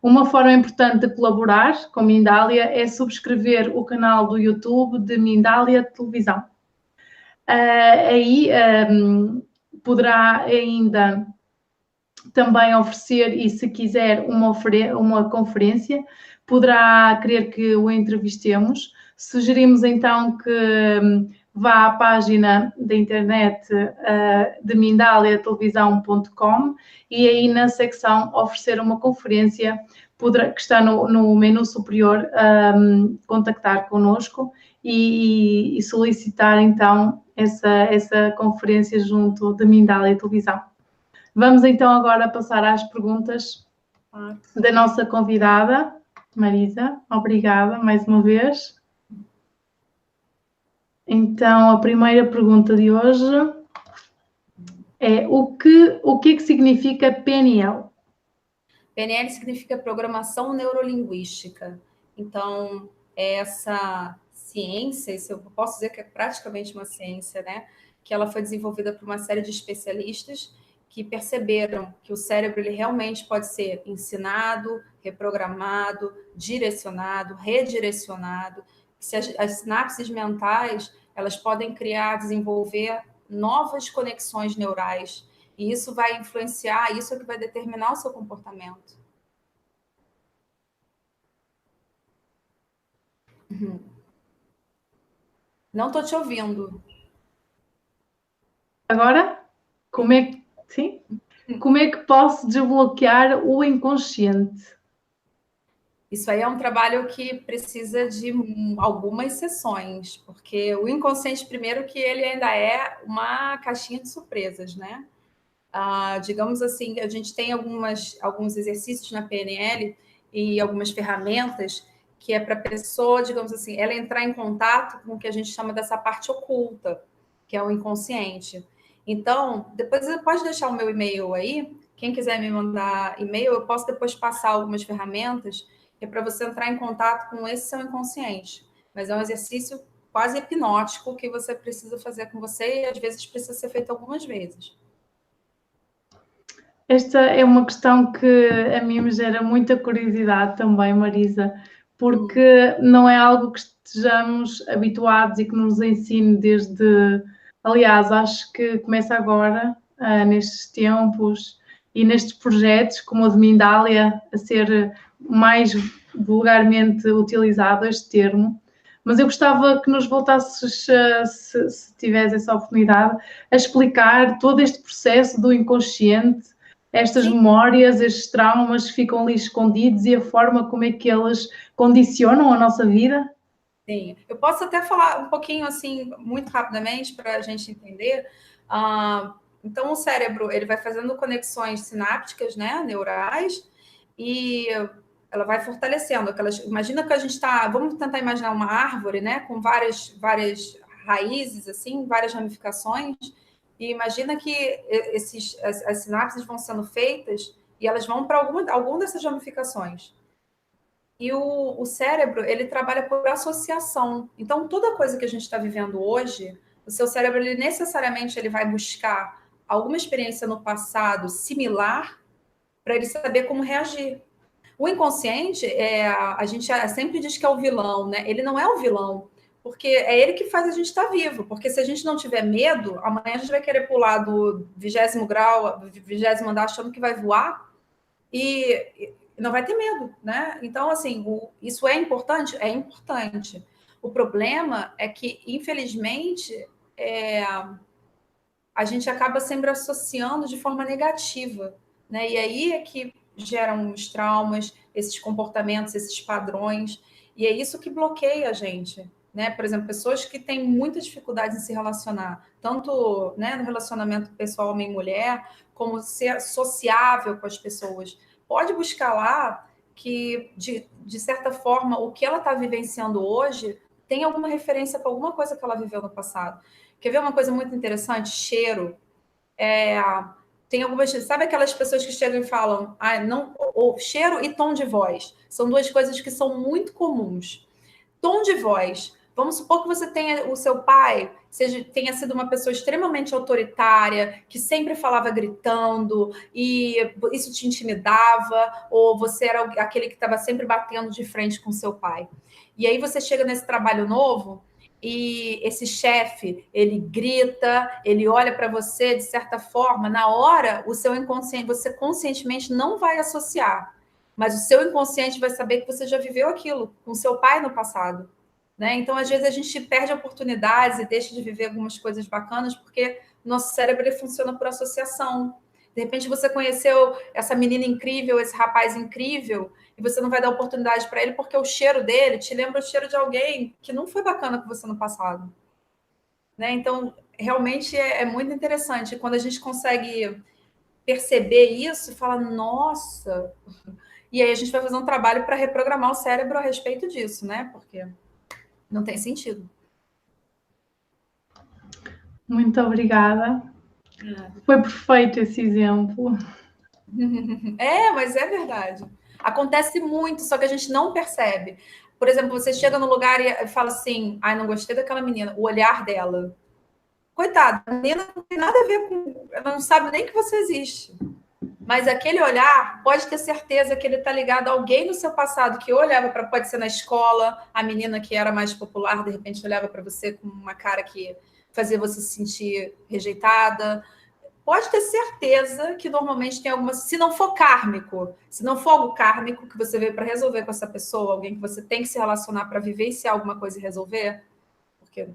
Uma forma importante de colaborar com Mindalia é subscrever o canal do YouTube de Mindalia Televisão. Aí poderá ainda também oferecer, e se quiser uma conferência, poderá querer que o entrevistemos. Sugerimos então que vá à página da internet de mindaliatelevisão.com e aí na secção oferecer uma conferência, que está no menu superior, contactar connosco e solicitar então essa conferência junto de Mindalia Televisão. Vamos então agora passar às perguntas da nossa convidada, Marisa. Obrigada mais uma vez. Então, a primeira pergunta de hoje é o que significa PNL? PNL significa Programação Neurolinguística. Então, essa ciência, eu posso dizer que é praticamente uma ciência, né? Que ela foi desenvolvida por uma série de especialistas que perceberam que o cérebro ele realmente pode ser ensinado, reprogramado, direcionado, redirecionado. Se as sinapses mentais elas podem criar, desenvolver novas conexões neurais. E isso vai influenciar, isso é que vai determinar o seu comportamento. Não estou te ouvindo. Agora? Sim? Como é que posso desbloquear o inconsciente? Isso aí é um trabalho que precisa de algumas sessões, porque o inconsciente, primeiro, que ele ainda é uma caixinha de surpresas, né? Digamos assim, a gente tem alguns exercícios na PNL e algumas ferramentas que é para a pessoa, digamos assim, ela entrar em contato com o que a gente chama dessa parte oculta, que é o inconsciente. Então, depois você pode deixar o meu e-mail aí, quem quiser me mandar e-mail, eu posso depois passar algumas ferramentas que é para você entrar em contato com esse seu inconsciente. Mas é um exercício quase hipnótico que você precisa fazer com você e às vezes precisa ser feito algumas vezes. Esta é uma questão que a mim me gera muita curiosidade também, Marisa, porque não é algo que estejamos habituados e que nos ensine desde... Aliás, acho que começa agora, nestes tempos e nestes projetos, como o de Mindalia, a ser mais vulgarmente utilizado este termo. Mas eu gostava que nos voltasses, se tivesse essa oportunidade, a explicar todo este processo do inconsciente, estas memórias, estes traumas que ficam ali escondidos e a forma como é que eles condicionam a nossa vida. Sim, eu posso até falar um pouquinho, assim, muito rapidamente para a gente entender. Então, o cérebro, ele vai fazendo conexões sinápticas, né, neurais, e ela vai fortalecendo. Imagina que a gente está... Vamos tentar imaginar uma árvore, né, com várias raízes, assim, várias ramificações, e imagina que as sinapses vão sendo feitas e elas vão para alguma dessas ramificações. E o cérebro, ele trabalha por associação. Então, toda coisa que a gente está vivendo hoje, o seu cérebro, ele necessariamente ele vai buscar alguma experiência no passado similar para ele saber como reagir. O inconsciente, a gente sempre diz que é o vilão, né? Ele não é o vilão, porque é ele que faz a gente estar vivo. Porque se a gente não tiver medo, amanhã a gente vai querer pular do 20º grau, 20º andar, achando que vai voar. E não vai ter medo, né? Então, assim, isso é importante? É importante. O problema é que, infelizmente, a gente acaba sempre associando de forma negativa, né? E aí é que geram os traumas, esses comportamentos, esses padrões, e é isso que bloqueia a gente, né? Por exemplo, pessoas que têm muita dificuldade em se relacionar, tanto, né, no relacionamento pessoal homem-mulher, como ser sociável com as pessoas. Pode buscar lá que, de certa forma, o que ela está vivenciando hoje tem alguma referência para alguma coisa que ela viveu no passado. Quer ver uma coisa muito interessante? Cheiro. Tem algumas. Sabe aquelas pessoas que chegam e falam, não, cheiro e tom de voz. São duas coisas que são muito comuns. Tom de voz. Vamos supor que você tenha o seu pai, tenha sido uma pessoa extremamente autoritária, que sempre falava gritando, e isso te intimidava, ou você era aquele que estava sempre batendo de frente com seu pai. E aí você chega nesse trabalho novo, e esse chefe, ele grita, ele olha para você de certa forma, na hora, o seu inconsciente, você conscientemente não vai associar, mas o seu inconsciente vai saber que você já viveu aquilo com seu pai no passado, né? Então, às vezes, a gente perde oportunidades e deixa de viver algumas coisas bacanas porque nosso cérebro ele funciona por associação. De repente, você conheceu essa menina incrível, esse rapaz incrível, e você não vai dar oportunidade para ele porque o cheiro dele te lembra o cheiro de alguém que não foi bacana com você no passado, né? Então, realmente é muito interessante quando a gente consegue perceber isso e fala, nossa... E aí a gente vai fazer um trabalho para reprogramar o cérebro a respeito disso, né? Porque não tem sentido. Muito obrigada. Foi perfeito esse exemplo. Mas é verdade. Acontece muito, só que a gente não percebe. Por exemplo, você chega no lugar e fala assim, não gostei daquela menina, o olhar dela. Coitada, a menina não tem nada a ver com... Ela não sabe nem que você existe. Mas aquele olhar, pode ter certeza que ele está ligado a alguém no seu passado que olhava para, pode ser na escola, a menina que era mais popular, de repente olhava para você com uma cara que fazia você se sentir rejeitada. Pode ter certeza que normalmente tem alguma... Se não for kármico, se não for algo kármico que você veio para resolver com essa pessoa, alguém que você tem que se relacionar para vivenciar alguma coisa e resolver, porque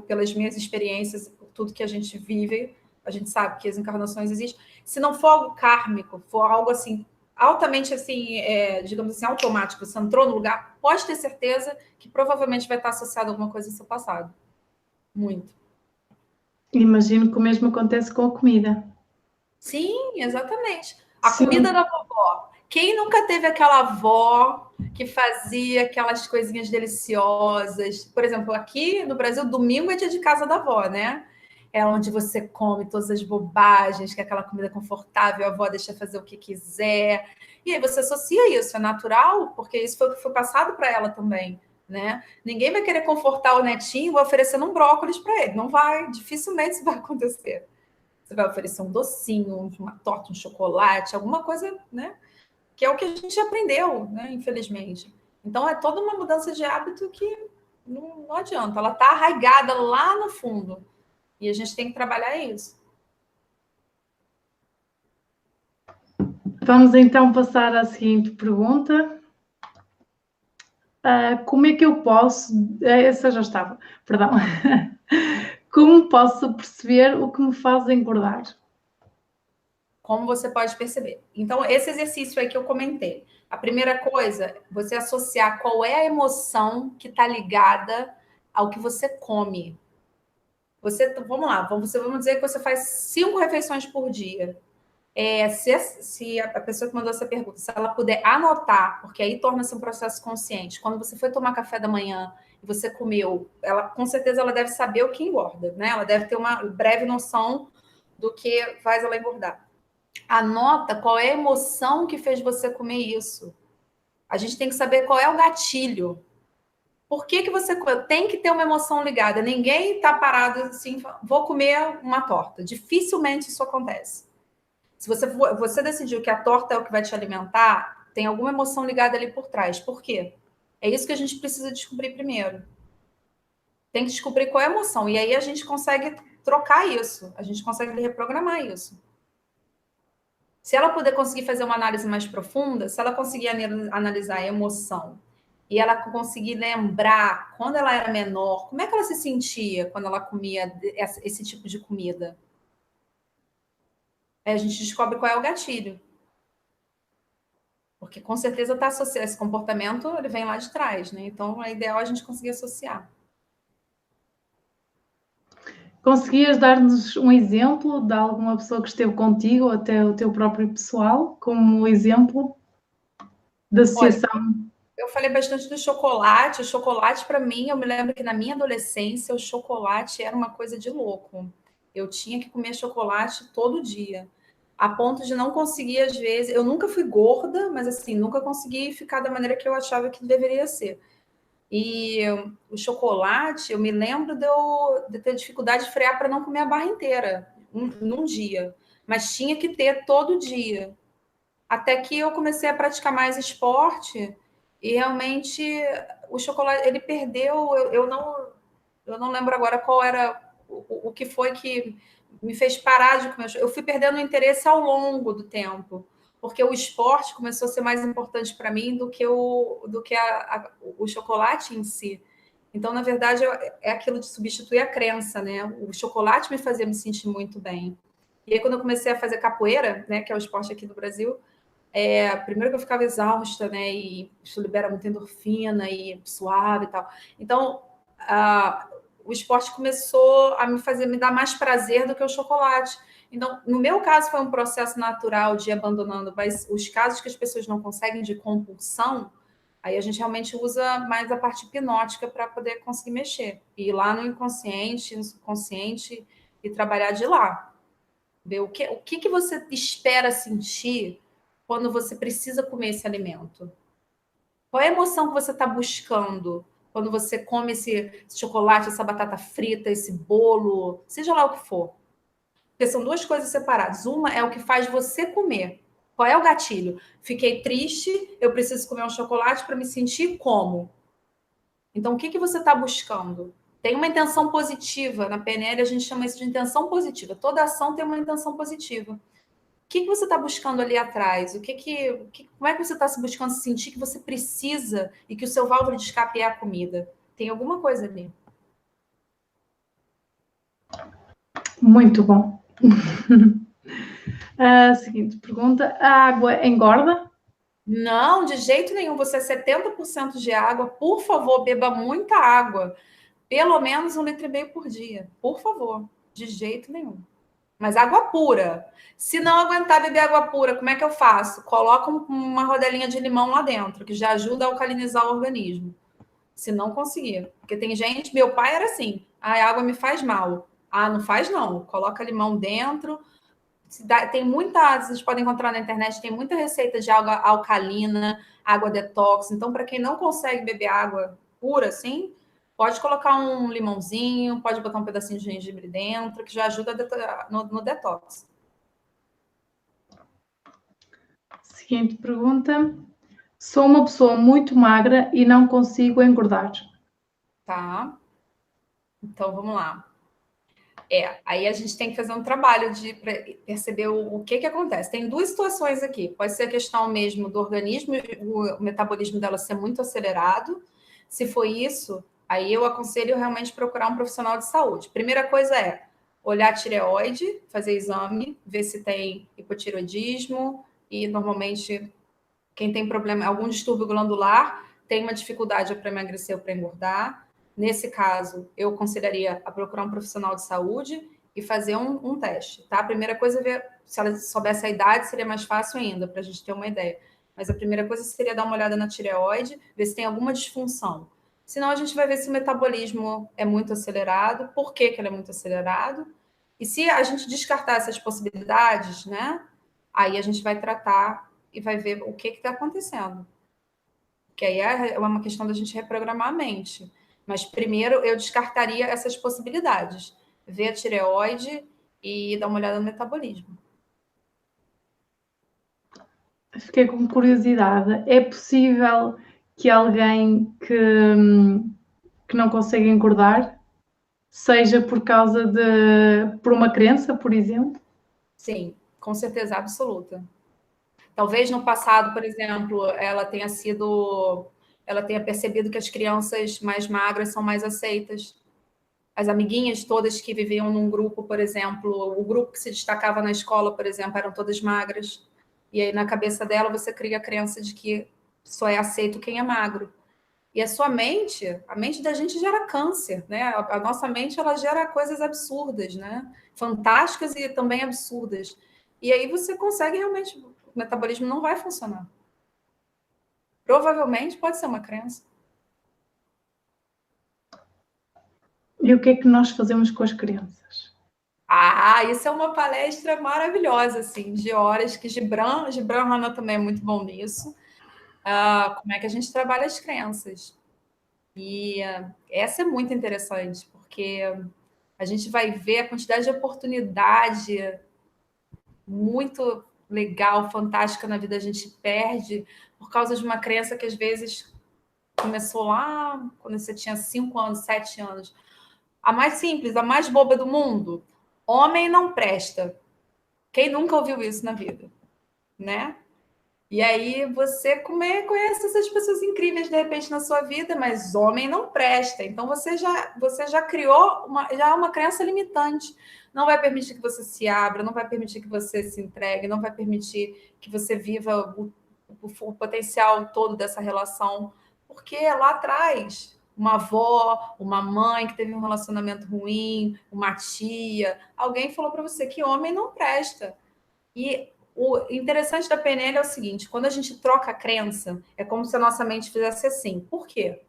pelas minhas experiências, tudo que a gente vive, a gente sabe que as encarnações existem. Se não for algo kármico, for algo assim, altamente assim, digamos assim, automático, você entrou no lugar, pode ter certeza que provavelmente vai estar associado a alguma coisa ao seu passado. Muito. Imagino que o mesmo acontece com a comida. Sim, exatamente. A comida da vovó. Quem nunca teve aquela avó que fazia aquelas coisinhas deliciosas? Por exemplo, aqui no Brasil, domingo é dia de casa da avó, né? É onde você come todas as bobagens, que é aquela comida confortável, a avó deixa fazer o que quiser. E aí você associa isso, é natural, porque isso foi o que foi passado para ela também, né? Ninguém vai querer confortar o netinho oferecendo um brócolis para ele. Não vai, dificilmente isso vai acontecer. Você vai oferecer um docinho, uma torta, um chocolate, alguma coisa, né? Que é o que a gente aprendeu, né? Infelizmente. Então, é toda uma mudança de hábito que não adianta. Ela está arraigada lá no fundo. E a gente tem que trabalhar isso. Vamos então passar à seguinte pergunta. Como é que eu posso... Essa já estava, perdão. Como posso perceber o que me faz engordar? Como você pode perceber. Então, esse exercício aí que eu comentei. A primeira coisa, você associar qual é a emoção que está ligada ao que você come. Vamos lá, vamos dizer que você faz 5 refeições por dia. Se a pessoa que mandou essa pergunta, se ela puder anotar, porque aí torna-se um processo consciente. Quando você foi tomar café da manhã e você comeu, com certeza ela deve saber o que engorda, né? Ela deve ter uma breve noção do que faz ela engordar. Anota qual é a emoção que fez você comer isso. A gente tem que saber qual é o gatilho. Por que você tem que ter uma emoção ligada? Ninguém está parado assim, vou comer uma torta. Dificilmente isso acontece. Se você decidiu que a torta é o que vai te alimentar, tem alguma emoção ligada ali por trás. Por quê? É isso que a gente precisa descobrir primeiro. Tem que descobrir qual é a emoção. E aí a gente consegue trocar isso. A gente consegue reprogramar isso. Se ela puder conseguir fazer uma análise mais profunda, se ela conseguir analisar a emoção e ela conseguir lembrar quando ela era menor, como é que ela se sentia quando ela comia esse tipo de comida? Aí a gente descobre qual é o gatilho. Porque com certeza está associado esse comportamento, ele vem lá de trás, né? Então é ideal a gente conseguir associar. Conseguias dar-nos um exemplo de alguma pessoa que esteve contigo, ou até o teu próprio pessoal, como exemplo da associação? Olha, eu falei bastante do chocolate. O chocolate, para mim, eu me lembro que na minha adolescência, o chocolate era uma coisa de louco. Eu tinha que comer chocolate todo dia, a ponto de não conseguir, às vezes. Eu nunca fui gorda, mas assim, nunca consegui ficar da maneira que eu achava que deveria ser. E o chocolate, eu me lembro de ter dificuldade de frear para não comer a barra inteira num dia, mas tinha que ter todo dia. Até que eu comecei a praticar mais esporte e realmente o chocolate, ele perdeu, eu não lembro agora qual era o que foi que me fez parar de comer. Eu fui perdendo o interesse ao longo do tempo, porque o esporte começou a ser mais importante para mim do que o chocolate em si. Então, na verdade, é aquilo de substituir a crença, né? O chocolate me fazia me sentir muito bem. E aí, quando eu comecei a fazer capoeira, né, que é o esporte aqui do Brasil, primeiro que eu ficava exausta, né? E isso libera muita endorfina e suave e tal. Então, o esporte começou a me dar mais prazer do que o chocolate. Então, no meu caso, foi um processo natural de ir abandonando, mas os casos que as pessoas não conseguem de compulsão, aí a gente realmente usa mais a parte hipnótica para poder conseguir mexer. Ir lá no inconsciente, no subconsciente e trabalhar de lá. Ver o que você espera sentir quando você precisa comer esse alimento. Qual é a emoção que você está buscando quando você come esse chocolate, essa batata frita, esse bolo, seja lá o que for? Porque são duas coisas separadas. Uma é o que faz você comer. Qual é o gatilho? Fiquei triste, eu preciso comer um chocolate para me sentir como? Então, o que você está buscando? Tem uma intenção positiva. Na PNL, a gente chama isso de intenção positiva. Toda ação tem uma intenção positiva. O que você está buscando ali atrás? Como é que você está se buscando se sentir que você precisa e que o seu válvula de escape é a comida? Tem alguma coisa ali. Muito bom. A seguinte pergunta: a água engorda? Não, de jeito nenhum. Você é 70% de água. Por favor, beba muita água. Pelo menos 1,5 litro por dia. Por favor. De jeito nenhum. Mas água pura. Se não aguentar beber água pura, como é que eu faço? Coloca uma rodelinha de limão lá dentro, que já ajuda a alcalinizar o organismo. Se não conseguir. Porque tem gente, meu pai era assim, a água me faz mal. Ah, não faz não. Coloca limão dentro. Tem muita, vocês podem encontrar na internet, tem muita receita de água alcalina, água detox. Então, para quem não consegue beber água pura assim, pode colocar um limãozinho, pode botar um pedacinho de gengibre dentro, que já ajuda no detox. Seguinte pergunta: sou uma pessoa muito magra e não consigo engordar. Tá? Então, vamos lá. Aí a gente tem que fazer um trabalho de perceber o que acontece. Tem duas situações aqui. Pode ser a questão mesmo do organismo, o metabolismo dela ser muito acelerado. Se for isso, aí eu aconselho realmente procurar um profissional de saúde. Primeira coisa é olhar a tireoide, fazer exame, ver se tem hipotireoidismo e normalmente quem tem problema, algum distúrbio glandular, tem uma dificuldade para emagrecer ou para engordar. Nesse caso, eu aconselharia a procurar um profissional de saúde e fazer um teste, tá? A primeira coisa é ver, se ela soubesse a idade, seria mais fácil ainda, para a gente ter uma ideia. Mas a primeira coisa seria dar uma olhada na tireoide, ver se tem alguma disfunção. Senão, a gente vai ver se o metabolismo é muito acelerado, por que ele é muito acelerado. E se a gente descartar essas possibilidades, né? Aí a gente vai tratar e vai ver o que está acontecendo. Que aí é uma questão da gente reprogramar a mente. Mas primeiro eu descartaria essas possibilidades. Ver a tireoide e dar uma olhada no metabolismo. Fiquei com curiosidade. É possível que alguém que não consegue engordar seja por causa por uma crença, por exemplo? Sim. Com certeza absoluta. Talvez no passado, por exemplo, ela tenha percebido que as crianças mais magras são mais aceitas. As amiguinhas todas que viviam num grupo, por exemplo, o grupo que se destacava na escola, por exemplo, eram todas magras. E aí, na cabeça dela, você cria a crença de que só é aceito quem é magro. E a mente da gente gera câncer, né? A nossa mente, ela gera coisas absurdas, né? Fantásticas e também absurdas. E aí você consegue realmente, o metabolismo não vai funcionar. Provavelmente pode ser uma crença. E o que é que nós fazemos com as crianças? Isso é uma palestra maravilhosa, assim, de horas, que Gibran Hanna também é muito bom nisso. Como é que a gente trabalha as crenças? E essa é muito interessante, porque a gente vai ver a quantidade de oportunidade muito legal, fantástica na vida a gente perde por causa de uma crença que às vezes começou lá quando você tinha 5 anos, 7 anos. A mais simples, a mais boba do mundo. Homem não presta. Quem nunca ouviu isso na vida, né? E aí você conhece essas pessoas incríveis de repente na sua vida, mas homem não presta. Então você já criou uma crença limitante. Não vai permitir que você se abra, não vai permitir que você se entregue, não vai permitir que você viva o potencial todo dessa relação. Porque lá atrás, uma avó, uma mãe que teve um relacionamento ruim, uma tia, alguém falou para você que homem não presta. E o interessante da PNL é o seguinte: quando a gente troca a crença, é como se a nossa mente fizesse assim. Por quê?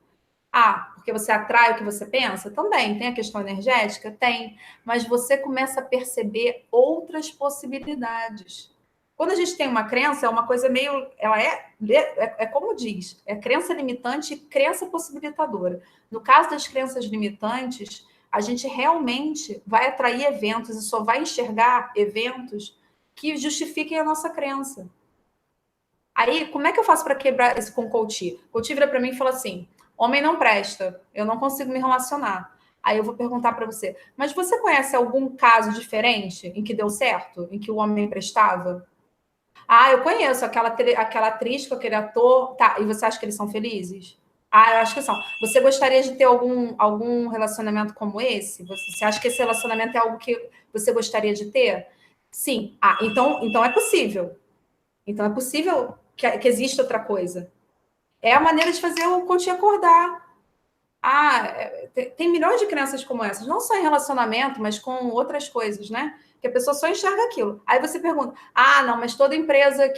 Porque você atrai o que você pensa? Também. Tem a questão energética? Tem. Mas você começa a perceber outras possibilidades. Quando a gente tem uma crença, é uma coisa meio... Ela é como diz, é crença limitante e crença possibilitadora. No caso das crenças limitantes, a gente realmente vai atrair eventos e só vai enxergar eventos que justifiquem a nossa crença. Aí, como é que eu faço para quebrar isso com o coach? O coach vira para mim e fala assim: homem não presta, eu não consigo me relacionar. Aí eu vou perguntar para você: mas você conhece algum caso diferente em que deu certo, em que o homem prestava? Eu conheço aquela atriz com aquele ator. Tá, e você acha que eles são felizes? Eu acho que são. Você gostaria de ter algum relacionamento como esse? Você acha que esse relacionamento é algo que você gostaria de ter? Sim. Então é possível. Então é possível que exista outra coisa. É a maneira de fazer o coach acordar. Tem milhões de crenças como essas, não só em relacionamento, mas com outras coisas, né? Que a pessoa só enxerga aquilo. Aí você pergunta: não, mas toda empresa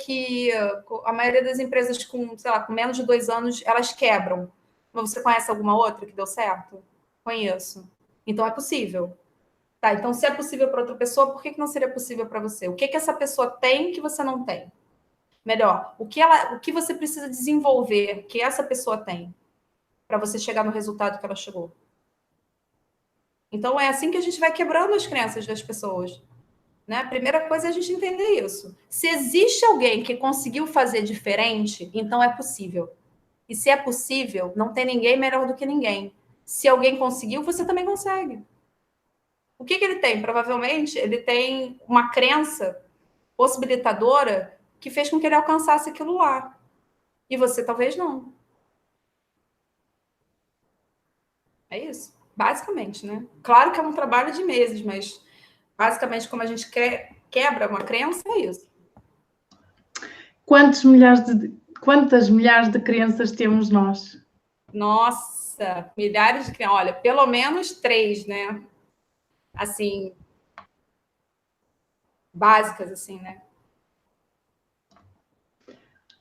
a maioria das empresas com, sei lá, com menos de 2 anos, elas quebram. Mas você conhece alguma outra que deu certo? Conheço. Então é possível. Tá, então se é possível para outra pessoa, por que não seria possível para você? O que essa pessoa tem que você não tem? Melhor, o que você precisa desenvolver que essa pessoa tem para você chegar no resultado que ela chegou? Então, é assim que a gente vai quebrando as crenças das pessoas. Né? A primeira coisa é a gente entender isso. Se existe alguém que conseguiu fazer diferente, então é possível. E se é possível, não tem ninguém melhor do que ninguém. Se alguém conseguiu, você também consegue. O que ele tem? Provavelmente, ele tem uma crença possibilitadora que fez com que ele alcançasse aquilo lá. E você talvez não. É isso. Basicamente, né? Claro que é um trabalho de meses, mas basicamente como a gente quebra uma crença, é isso. Quantas milhares de crianças temos nós? Nossa, milhares de crianças. Olha, pelo menos 3, né? Assim, básicas, assim, né?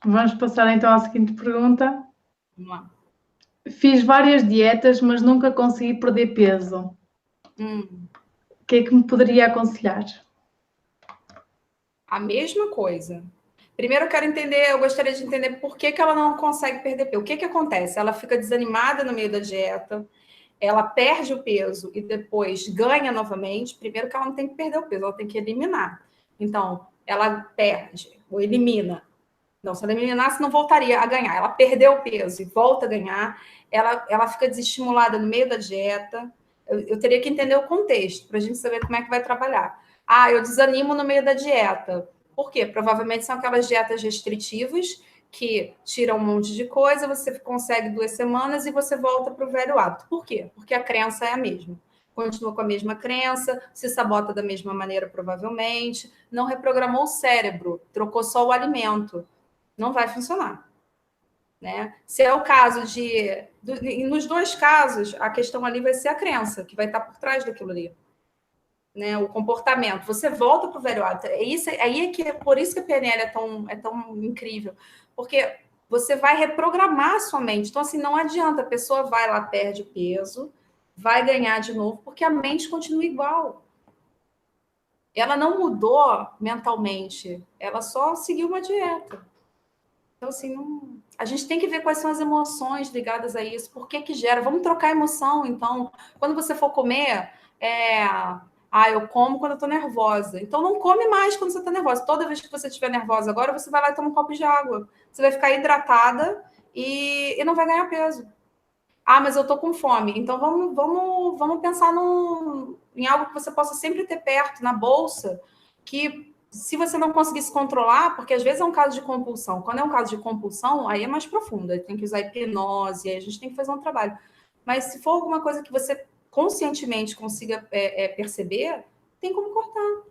Vamos passar então à seguinte pergunta. Vamos lá. Fiz várias dietas, mas nunca consegui perder peso. O que é que me poderia aconselhar? A mesma coisa. Primeiro eu gostaria de entender por que ela não consegue perder peso. O que acontece? Ela fica desanimada no meio da dieta, ela perde o peso e depois ganha novamente. Primeiro que ela não tem que perder o peso, ela tem que eliminar. Então, ela perde ou elimina. Não, se ela eliminasse, não voltaria a ganhar. Ela perdeu o peso e volta a ganhar. Ela fica desestimulada no meio da dieta. eu teria que entender o contexto para a gente saber como é que vai trabalhar. Eu desanimo no meio da dieta. Por quê? Provavelmente são aquelas dietas restritivas que tiram um monte de coisa, você consegue 2 semanas e você volta para o velho hábito. Por quê? Porque a crença é a mesma. Continua com a mesma crença, se sabota da mesma maneira, provavelmente, não reprogramou o cérebro, trocou só o alimento. Não vai funcionar. Né? Se é o caso nos 2 casos, a questão ali vai ser a crença, que vai estar por trás daquilo ali. Né? O comportamento. Você volta para o velho hábito. Por isso que a PNL é tão incrível. Porque você vai reprogramar a sua mente. Então, assim, não adianta. A pessoa vai lá, perde peso, vai ganhar de novo, porque a mente continua igual. Ela não mudou mentalmente. Ela só seguiu uma dieta. Então, assim, a gente tem que ver quais são as emoções ligadas a isso, por que gera. Vamos trocar emoção, então. Quando você for comer, eu como quando eu tô nervosa. Então, não come mais quando você tá nervosa. Toda vez que você estiver nervosa agora, você vai lá e toma um copo de água. Você vai ficar hidratada e não vai ganhar peso. Mas eu tô com fome. Então, vamos pensar em algo que você possa sempre ter perto, na bolsa, que se você não conseguir se controlar, porque às vezes é um caso de compulsão. Quando é um caso de compulsão, aí é mais profundo. Aí tem que usar hipnose, aí a gente tem que fazer um trabalho. Mas se for alguma coisa que você conscientemente consiga perceber, tem como cortar.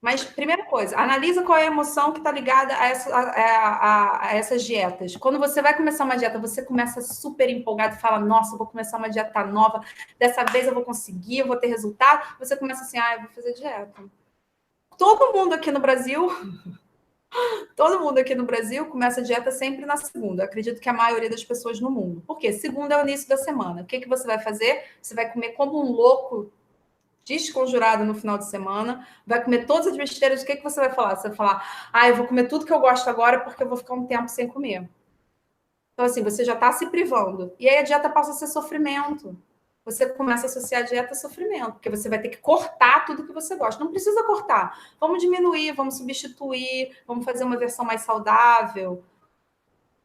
Mas, primeira coisa, analisa qual é a emoção que está ligada a essas dietas. Quando você vai começar uma dieta, você começa super empolgado e fala, nossa, eu vou começar uma dieta nova, dessa vez eu vou conseguir, eu vou ter resultado. Você começa assim, eu vou fazer dieta. Todo mundo aqui no Brasil começa a dieta sempre na segunda. Eu acredito que a maioria das pessoas no mundo. Por quê? Segunda é o início da semana. O que você vai fazer? Você vai comer como um louco, desconjurado no final de semana, vai comer todas as besteiras. O que você vai falar? Você vai falar, eu vou comer tudo que eu gosto agora porque eu vou ficar um tempo sem comer. Então, assim, você já está se privando. E aí a dieta passa a ser sofrimento. Você começa a associar a dieta a sofrimento, porque você vai ter que cortar tudo que você gosta. Não precisa cortar. Vamos diminuir, vamos substituir, vamos fazer uma versão mais saudável.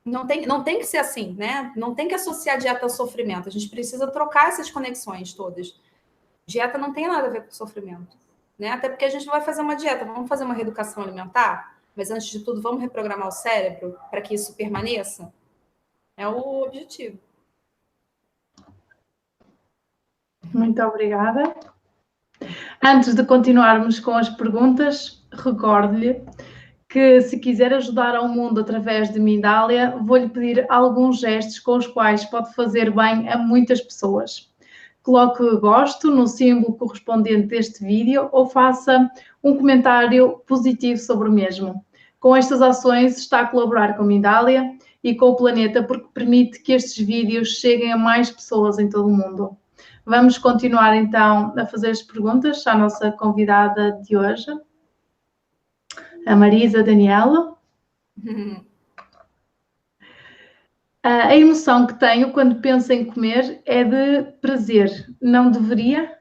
Não tem que ser assim, né? Não tem que associar a dieta ao sofrimento. A gente precisa trocar essas conexões todas. Dieta não tem nada a ver com sofrimento, né? Até porque a gente não vai fazer uma dieta, vamos fazer uma reeducação alimentar, mas antes de tudo, vamos reprogramar o cérebro para que isso permaneça? É o objetivo. Muito obrigada. Antes de continuarmos com as perguntas, recordo-lhe que se quiser ajudar ao mundo através de Mindália, vou-lhe pedir alguns gestos com os quais pode fazer bem a muitas pessoas. Coloque gosto no símbolo correspondente deste vídeo ou faça um comentário positivo sobre o mesmo. Com estas ações está a colaborar com a Mindália e com o planeta porque permite que estes vídeos cheguem a mais pessoas em todo o mundo. Vamos continuar então a fazer as perguntas à nossa convidada de hoje, a Marisa Daniela. A emoção que tenho quando penso em comer é de prazer. Não deveria?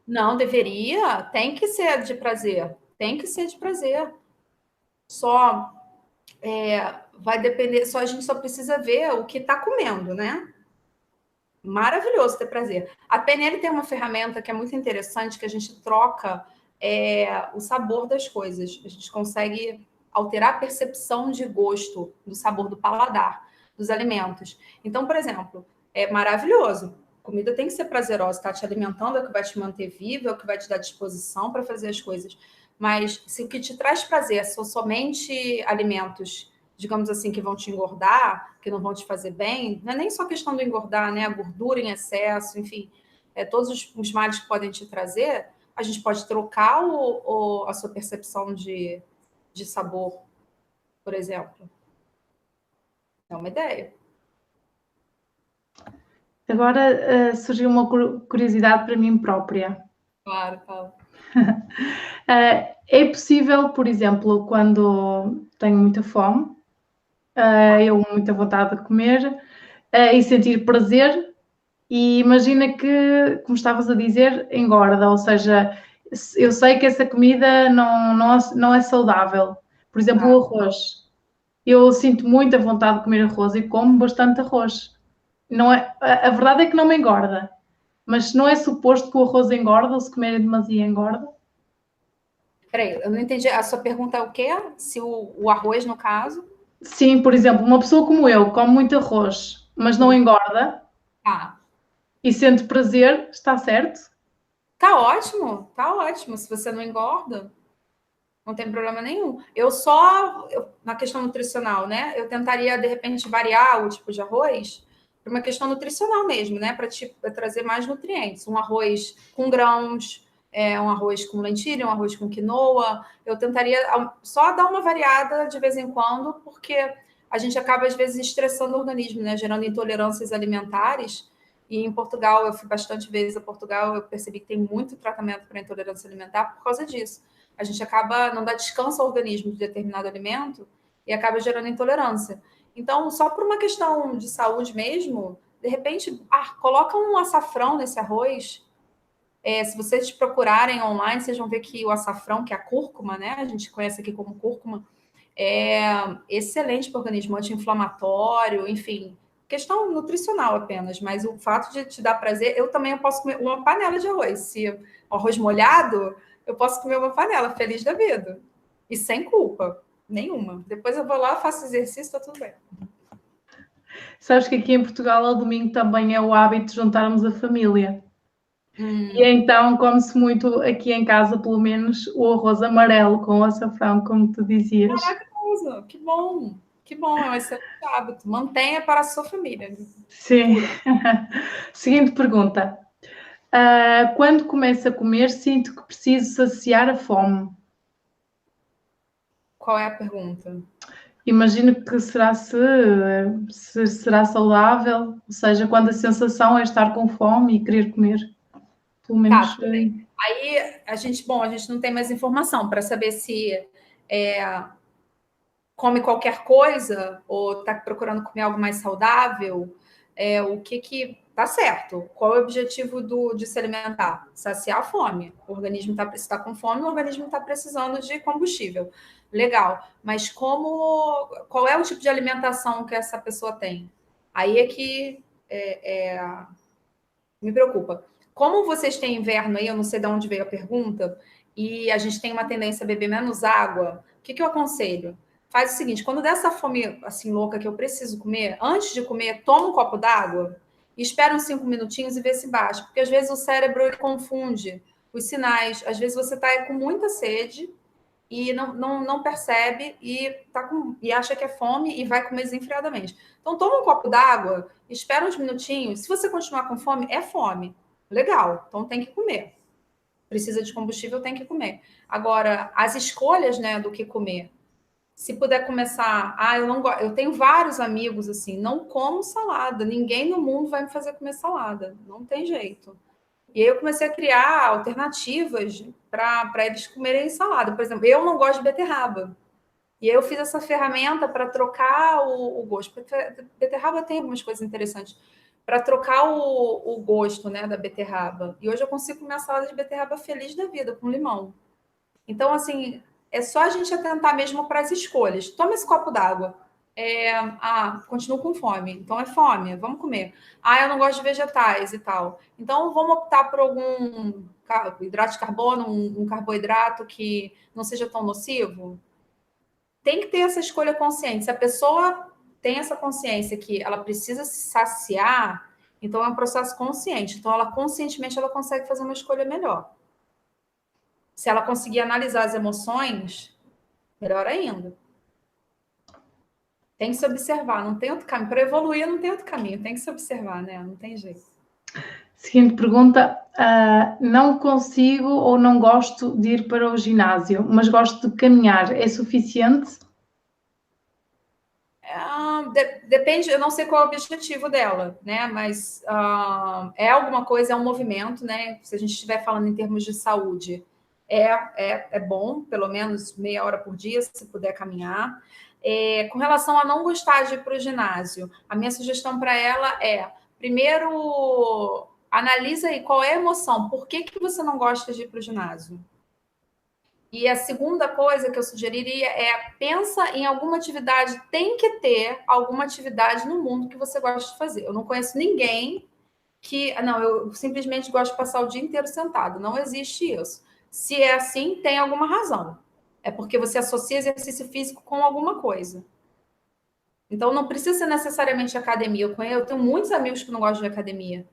Não deveria. Tem que ser de prazer. Tem que ser de prazer. Só vai depender. A gente só precisa ver o que está comendo, né? Maravilhoso ter prazer. A PNL tem uma ferramenta que é muito interessante, que a gente troca o sabor das coisas. A gente consegue alterar a percepção de gosto, do sabor do paladar, dos alimentos. Então, por exemplo, é maravilhoso. Comida tem que ser prazerosa, está te alimentando, é o que vai te manter vivo, é o que vai te dar disposição para fazer as coisas. Mas se o que te traz prazer são somente alimentos, digamos assim, que vão te engordar, que não vão te fazer bem, não é nem só questão do engordar, né? A gordura em excesso, enfim, todos os males que podem te trazer, a gente pode trocar a sua percepção de sabor, por exemplo. É uma ideia. Agora surgiu uma curiosidade para mim própria. Claro, fala. É possível, por exemplo, quando tenho muita fome, eu muita vontade de comer e sentir prazer, e imagina que, como estavas a dizer, engorda, ou seja, eu sei que essa comida não é saudável. Por exemplo, o arroz. Eu sinto muita vontade de comer arroz e como bastante arroz. Não é, a verdade é que não me engorda, mas não é suposto que o arroz engorda ou se comer em demasia engorda? Peraí, eu não entendi. A sua pergunta é o quê? Se o arroz, no caso? Sim, por exemplo, uma pessoa como eu come muito arroz, mas não engorda Tá. e sente prazer, está certo? Tá ótimo, tá ótimo. Se você não engorda, não tem problema nenhum. Na questão nutricional, né? Eu tentaria, de repente, variar o tipo de arroz para uma questão nutricional mesmo, né? Para trazer mais nutrientes. Um arroz com grãos, um arroz com lentilha, um arroz com quinoa. Eu tentaria só dar uma variada de vez em quando, porque a gente acaba, às vezes, estressando o organismo, né? Gerando intolerâncias alimentares. E em Portugal, eu fui bastante vezes a Portugal, eu percebi que tem muito tratamento para intolerância alimentar por causa disso. A gente acaba não dá descanso ao organismo de determinado alimento e acaba gerando intolerância. Então, só por uma questão de saúde mesmo, de repente, coloca um açafrão nesse arroz. Se vocês procurarem online, vocês vão ver que o açafrão, que é a cúrcuma, né? A gente conhece aqui como cúrcuma, é excelente para o organismo, anti-inflamatório, enfim. Questão nutricional apenas, mas o fato de te dar prazer, eu posso comer uma panela de arroz. Se o arroz molhado, eu posso comer uma panela, feliz da vida. E sem culpa nenhuma. Depois eu vou lá, faço exercício, tá tudo bem. Sabes que aqui em Portugal, ao domingo, também é o hábito de juntarmos a família. E então come-se muito aqui em casa, pelo menos, o arroz amarelo com açafrão, como tu dizias. Maravilhoso, que bom. Que bom, é um excelente hábito. Mantenha para a sua família. Sim. Seguinte pergunta. Quando começo a comer, sinto que preciso saciar a fome. Qual é a pergunta? Imagino que será se será saudável, ou seja, quando a sensação é estar com fome e querer comer. Pelo menos. Tá, aí a gente não tem mais informação para saber se come qualquer coisa ou está procurando comer algo mais saudável. O que tá certo? Qual é o objetivo de se alimentar? Saciar a fome. O organismo está com fome, o organismo está precisando de combustível. Legal. Mas qual é o tipo de alimentação que essa pessoa tem? Aí é que me preocupa. Como vocês têm inverno aí, eu não sei de onde veio a pergunta, e a gente tem uma tendência a beber menos água, o que eu aconselho? Faz o seguinte, quando der essa fome assim louca que eu preciso comer, antes de comer, toma um copo d'água e espera uns 5 minutinhos e vê se baixa, porque às vezes o cérebro ele confunde os sinais, às vezes você está com muita sede e não percebe e acha que é fome e vai comer desenfreadamente. Então, toma um copo d'água, espera uns minutinhos. Se você continuar com fome, é fome. Legal, então tem que comer. Precisa de combustível, tem que comer. Agora, as escolhas, né, do que comer. Se puder começar, eu tenho vários amigos assim, não como salada, ninguém no mundo vai me fazer comer salada, não tem jeito. E aí eu comecei a criar alternativas para eles comerem salada. Por exemplo, eu não gosto de beterraba. E aí eu fiz essa ferramenta para trocar o gosto. Porque beterraba tem algumas coisas interessantes. Para trocar o gosto, né, da beterraba. E hoje eu consigo comer a salada de beterraba feliz da vida, com limão. Então, assim, é só a gente atentar mesmo para as escolhas. Toma esse copo d'água. Continuo com fome. Então é fome, vamos comer. Eu não gosto de vegetais e tal. Então vamos optar por algum hidrato de carbono, um carboidrato que não seja tão nocivo. Tem que ter essa escolha consciente. Se a pessoa tem essa consciência que ela precisa se saciar, então é um processo consciente. Então ela conscientemente ela consegue fazer uma escolha melhor. Se ela conseguir analisar as emoções, melhor ainda. Tem que se observar, não tem outro caminho. Para evoluir, não tem outro caminho, tem que se observar, né? Não tem jeito. Seguinte pergunta: não consigo ou não gosto de ir para o ginásio, mas gosto de caminhar. É suficiente? Depende, eu não sei qual é o objetivo dela, né? Mas é alguma coisa, é um movimento, né? Se a gente estiver falando em termos de saúde, é bom, pelo menos meia hora por dia, se puder caminhar. Com relação a não gostar de ir para o ginásio, a minha sugestão para ela primeiro, analisa aí qual é a emoção, por que você não gosta de ir para o ginásio? E a segunda coisa que eu sugeriria é pensa em alguma atividade, tem que ter alguma atividade no mundo que você gosta de fazer. Eu não conheço ninguém que, não, eu simplesmente gosto de passar o dia inteiro sentado. Não existe isso. Se é assim, tem alguma razão. É porque você associa exercício físico com alguma coisa. Então, não precisa ser necessariamente academia. Eu tenho muitos amigos que não gostam de academia.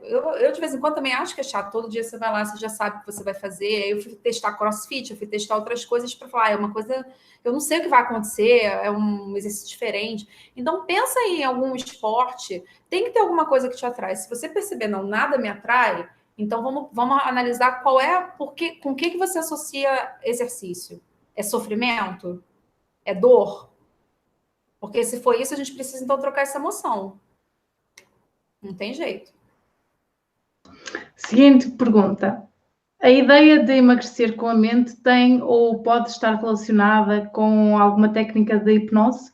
Eu, de vez em quando, também acho que é chato. Todo dia você vai lá, você já sabe o que você vai fazer. Aí eu fui testar crossfit, eu fui testar outras coisas para falar, é uma coisa... Eu não sei o que vai acontecer, é um exercício diferente. Então, pensa em algum esporte. Tem que ter alguma coisa que te atrai. Se você perceber, não, nada me atrai, então vamos analisar qual é... com o que você associa exercício? É sofrimento? É dor? Porque se for isso, a gente precisa, então, trocar essa emoção. Não tem jeito. Seguinte pergunta. A ideia de emagrecer com a mente tem ou pode estar relacionada com alguma técnica de hipnose?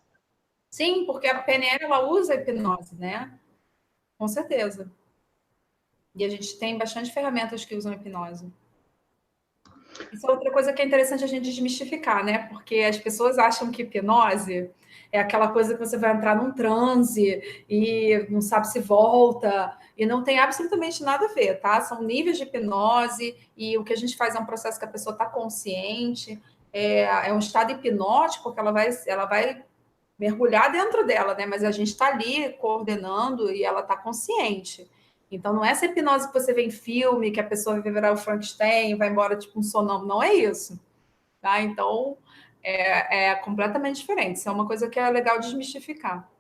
Sim, porque a PNL, ela usa a hipnose, né? Com certeza. E a gente tem bastante ferramentas que usam hipnose. Isso é outra coisa que é interessante a gente desmistificar, né? Porque as pessoas acham que hipnose é aquela coisa que você vai entrar num transe e não sabe se volta, e não tem absolutamente nada a ver, tá? São níveis de hipnose, e o que a gente faz é um processo que a pessoa está consciente, é um estado hipnótico que ela vai mergulhar dentro dela, né? Mas a gente está ali coordenando e ela está consciente. Então, não é essa hipnose que você vê em filme, que a pessoa vai virar o Frankenstein, vai embora tipo um sonâmbulo. Não é isso. Tá? Então, é completamente diferente. Isso é uma coisa que é legal desmistificar.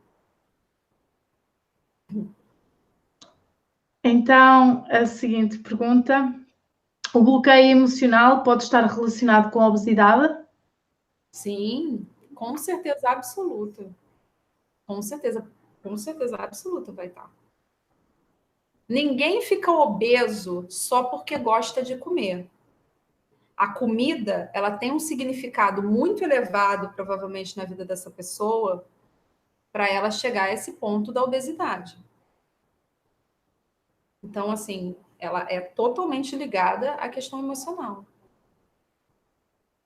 Então, a seguinte pergunta. O bloqueio emocional pode estar relacionado com a obesidade? Sim, com certeza absoluta. Com certeza absoluta vai estar. Ninguém fica obeso só porque gosta de comer. A comida, ela tem um significado muito elevado, provavelmente, na vida dessa pessoa, para ela chegar a esse ponto da obesidade. Então, assim, ela é totalmente ligada à questão emocional.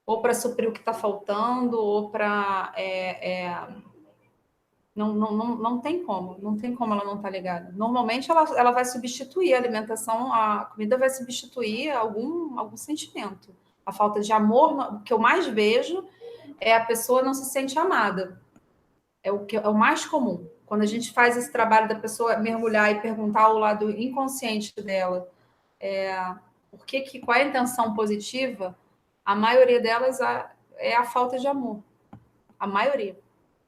Ou para suprir o que está faltando, ou para... Não tem como. Não tem como ela não estar ligada. Normalmente, ela vai substituir a alimentação, a comida vai substituir algum sentimento. A falta de amor, o que eu mais vejo é a pessoa não se sente amada. É o mais comum. Quando a gente faz esse trabalho da pessoa mergulhar e perguntar ao lado inconsciente dela qual é a intenção positiva, a maioria delas é a falta de amor. A maioria.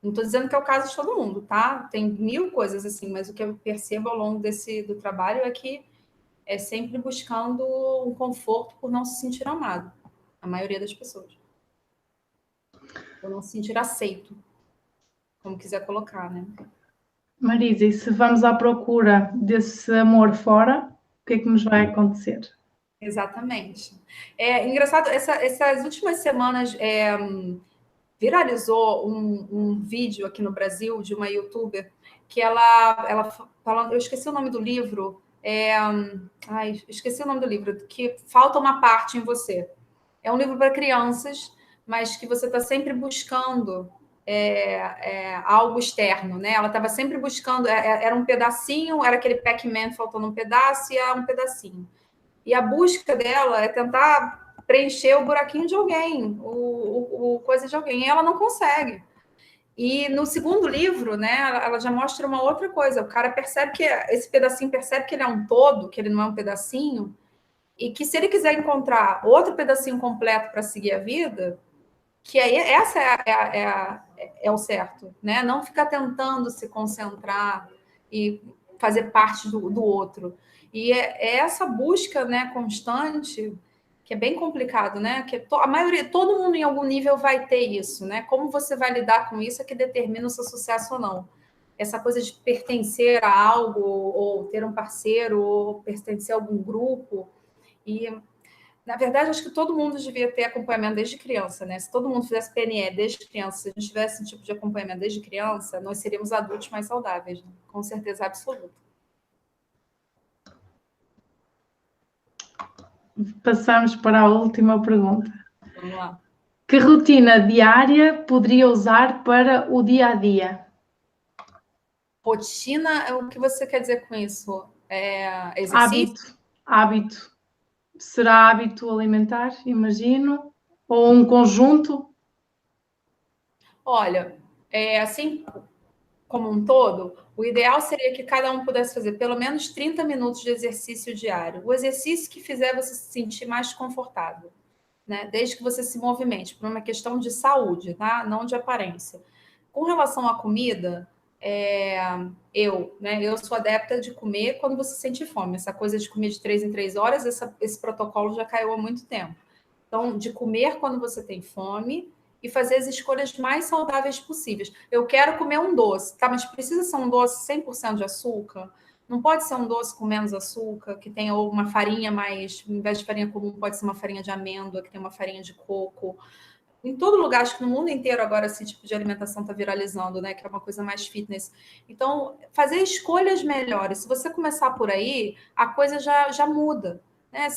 Não estou dizendo que é o caso de todo mundo, tá? Tem mil coisas assim, mas o que eu percebo ao longo do trabalho é que é sempre buscando um conforto por não se sentir amado. A maioria das pessoas. Por não se sentir aceito. Como quiser colocar, né? Marisa, e se vamos à procura desse amor fora, o que é que nos vai acontecer? Exatamente. É engraçado, essas últimas semanas viralizou um vídeo aqui no Brasil de uma youtuber que ela falando, eu esqueci o nome do livro, esqueci o nome do livro, que falta uma parte em você. É um livro para crianças, mas que você está sempre buscando algo externo, né? Ela estava sempre buscando, era um pedacinho, era aquele Pac-Man faltando um pedaço e um pedacinho. E a busca dela é tentar preencher o buraquinho de alguém, o coisa de alguém, e ela não consegue. E no segundo livro, né, ela já mostra uma outra coisa. O cara percebe que esse pedacinho percebe que ele é um todo, que ele não é um pedacinho, e que se ele quiser encontrar outro pedacinho completo para seguir a vida, que aí essa é o certo, né? Não ficar tentando se concentrar e fazer parte do outro. E é essa busca, né, constante, que é bem complicado, né? Que a maioria, todo mundo em algum nível vai ter isso, né? Como você vai lidar com isso é que determina o seu sucesso ou não. Essa coisa de pertencer a algo, ou ter um parceiro, ou pertencer a algum grupo. E, na verdade, acho que todo mundo devia ter acompanhamento desde criança, né? Se todo mundo fizesse PNE desde criança, se a gente tivesse esse tipo de acompanhamento desde criança, nós seríamos adultos mais saudáveis, né? Com certeza absoluta. Passamos para a última pergunta. Vamos lá. Que rotina diária poderia usar para o dia a dia? Rotina, o que você quer dizer com isso? Exercício? Hábito. Será hábito alimentar, imagino? Ou um conjunto? Olha, assim como um todo, o ideal seria que cada um pudesse fazer pelo menos 30 minutos de exercício diário. O exercício que fizer você se sentir mais confortável, né? Desde que você se movimente, por uma questão de saúde, tá? Não de aparência. Com relação à comida, eu sou adepta de comer quando você sente fome. Essa coisa de comer de 3 em 3 horas, esse protocolo já caiu há muito tempo. Então, de comer quando você tem fome e fazer as escolhas mais saudáveis possíveis. Eu quero comer um doce, tá? Mas precisa ser um doce 100% de açúcar? Não pode ser um doce com menos açúcar, que tenha uma farinha mais, em vez de farinha comum, pode ser uma farinha de amêndoa, que tem uma farinha de coco. Em todo lugar, acho que no mundo inteiro agora esse tipo de alimentação está viralizando, né? Que é uma coisa mais fitness. Então, fazer escolhas melhores. Se você começar por aí, a coisa já muda. Né?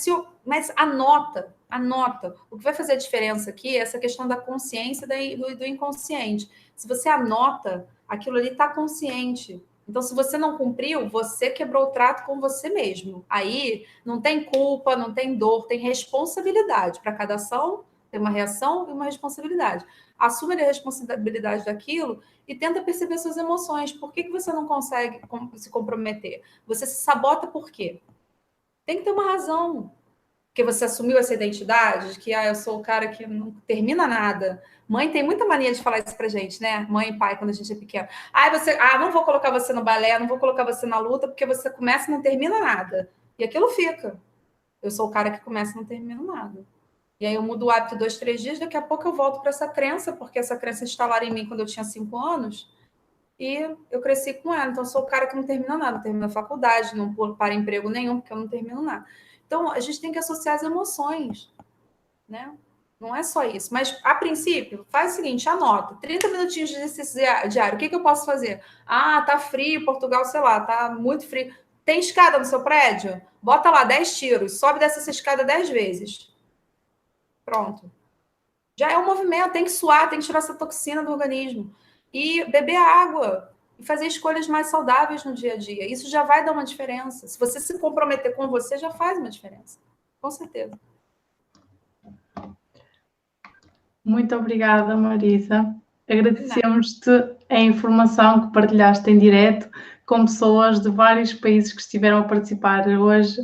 Mas anota. O que vai fazer a diferença aqui é essa questão da consciência do inconsciente. Se você anota, aquilo ali está consciente. Então, se você não cumpriu, você quebrou o trato com você mesmo. Aí não tem culpa, não tem dor, tem responsabilidade para cada ação. Tem uma reação e uma responsabilidade. Assume a responsabilidade daquilo e tenta perceber suas emoções. Por que você não consegue se comprometer? Você se sabota por quê? Tem que ter uma razão. Porque você assumiu essa identidade de que eu sou o cara que não termina nada. Mãe tem muita mania de falar isso pra gente, né? Mãe e pai, quando a gente é pequeno. Não vou colocar você no balé, não vou colocar você na luta, porque você começa e não termina nada. E aquilo fica. Eu sou o cara que começa e não termina nada. E aí eu mudo o hábito 2, 3 dias, daqui a pouco eu volto para essa crença, porque essa crença instalaram em mim quando eu tinha 5 anos, e eu cresci com ela. Então, eu sou o cara que não termina nada, não termina a faculdade, não para emprego nenhum, porque eu não termino nada. Então, a gente tem que associar as emoções, né? Não é só isso. Mas, a princípio, faz o seguinte, anota. 30 minutinhos de exercício diário. O que eu posso fazer? Tá frio, Portugal, sei lá, tá muito frio. Tem escada no seu prédio? Bota lá 10 tiros, sobe dessa escada 10 vezes. Pronto. Já é um movimento, tem que suar, tem que tirar essa toxina do organismo. E beber água. E fazer escolhas mais saudáveis no dia a dia. Isso já vai dar uma diferença. Se você se comprometer com você, já faz uma diferença. Com certeza. Muito obrigada, Marisa. Agradecemos-te a informação que partilhaste em direto com pessoas de vários países que estiveram a participar hoje,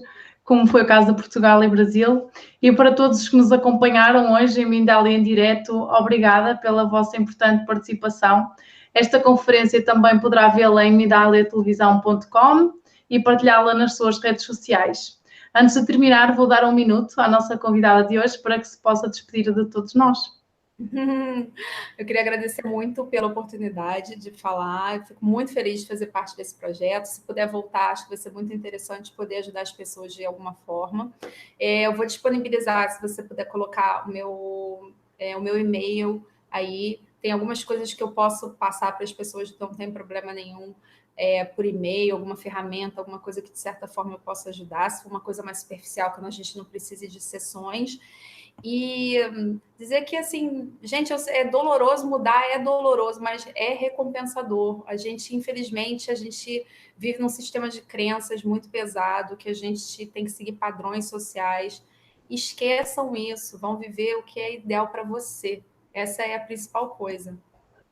como foi o caso de Portugal e Brasil. E para todos os que nos acompanharam hoje em Mindalia em direto, obrigada pela vossa importante participação. Esta conferência também poderá vê-la em mindaliatelevisão.com e partilhá-la nas suas redes sociais. Antes de terminar, vou dar 1 minuto à nossa convidada de hoje para que se possa despedir de todos nós. Eu queria agradecer muito pela oportunidade de falar. Eu fico muito feliz de fazer parte desse projeto. Se puder voltar, acho que vai ser muito interessante poder ajudar as pessoas de alguma forma. Eu vou disponibilizar, se você puder colocar o meu e-mail aí. Tem algumas coisas que eu posso passar para as pessoas, não tem problema nenhum, por e-mail, alguma ferramenta, alguma coisa que de certa forma eu possa ajudar. Se for uma coisa mais superficial, que a gente não precise de sessões. E dizer que, assim, gente, é doloroso mudar, é doloroso, mas é recompensador. Infelizmente, a gente vive num sistema de crenças muito pesado, que a gente tem que seguir padrões sociais. Esqueçam isso, vão viver o que é ideal para você. Essa é a principal coisa.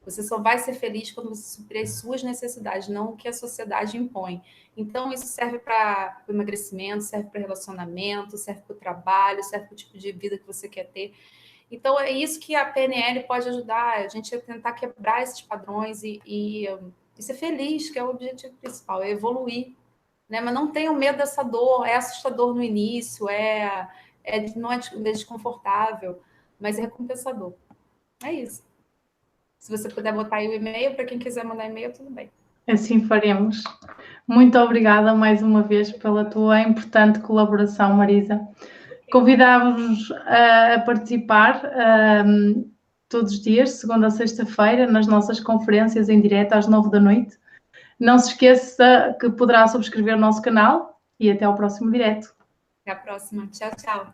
Você só vai ser feliz quando você suprir as suas necessidades, não o que a sociedade impõe. Então, isso serve para o emagrecimento, serve para relacionamento, serve para o trabalho, serve para o tipo de vida que você quer ter. Então, é isso que a PNL pode ajudar, a gente a tentar quebrar esses padrões e ser feliz, que é o objetivo principal, é evoluir. Né? Mas não tenham medo dessa dor, é assustador no início, não é desconfortável, mas é recompensador. É isso. Se você puder botar aí o e-mail, para quem quiser mandar e-mail, tudo bem. Assim faremos. Muito obrigada mais uma vez pela tua importante colaboração, Marisa. Convidávamos-vos a participar todos os dias, segunda a sexta-feira, nas nossas conferências em direto às 9 da noite. Não se esqueça que poderá subscrever o nosso canal e até ao próximo direto. Até a próxima. Tchau, tchau.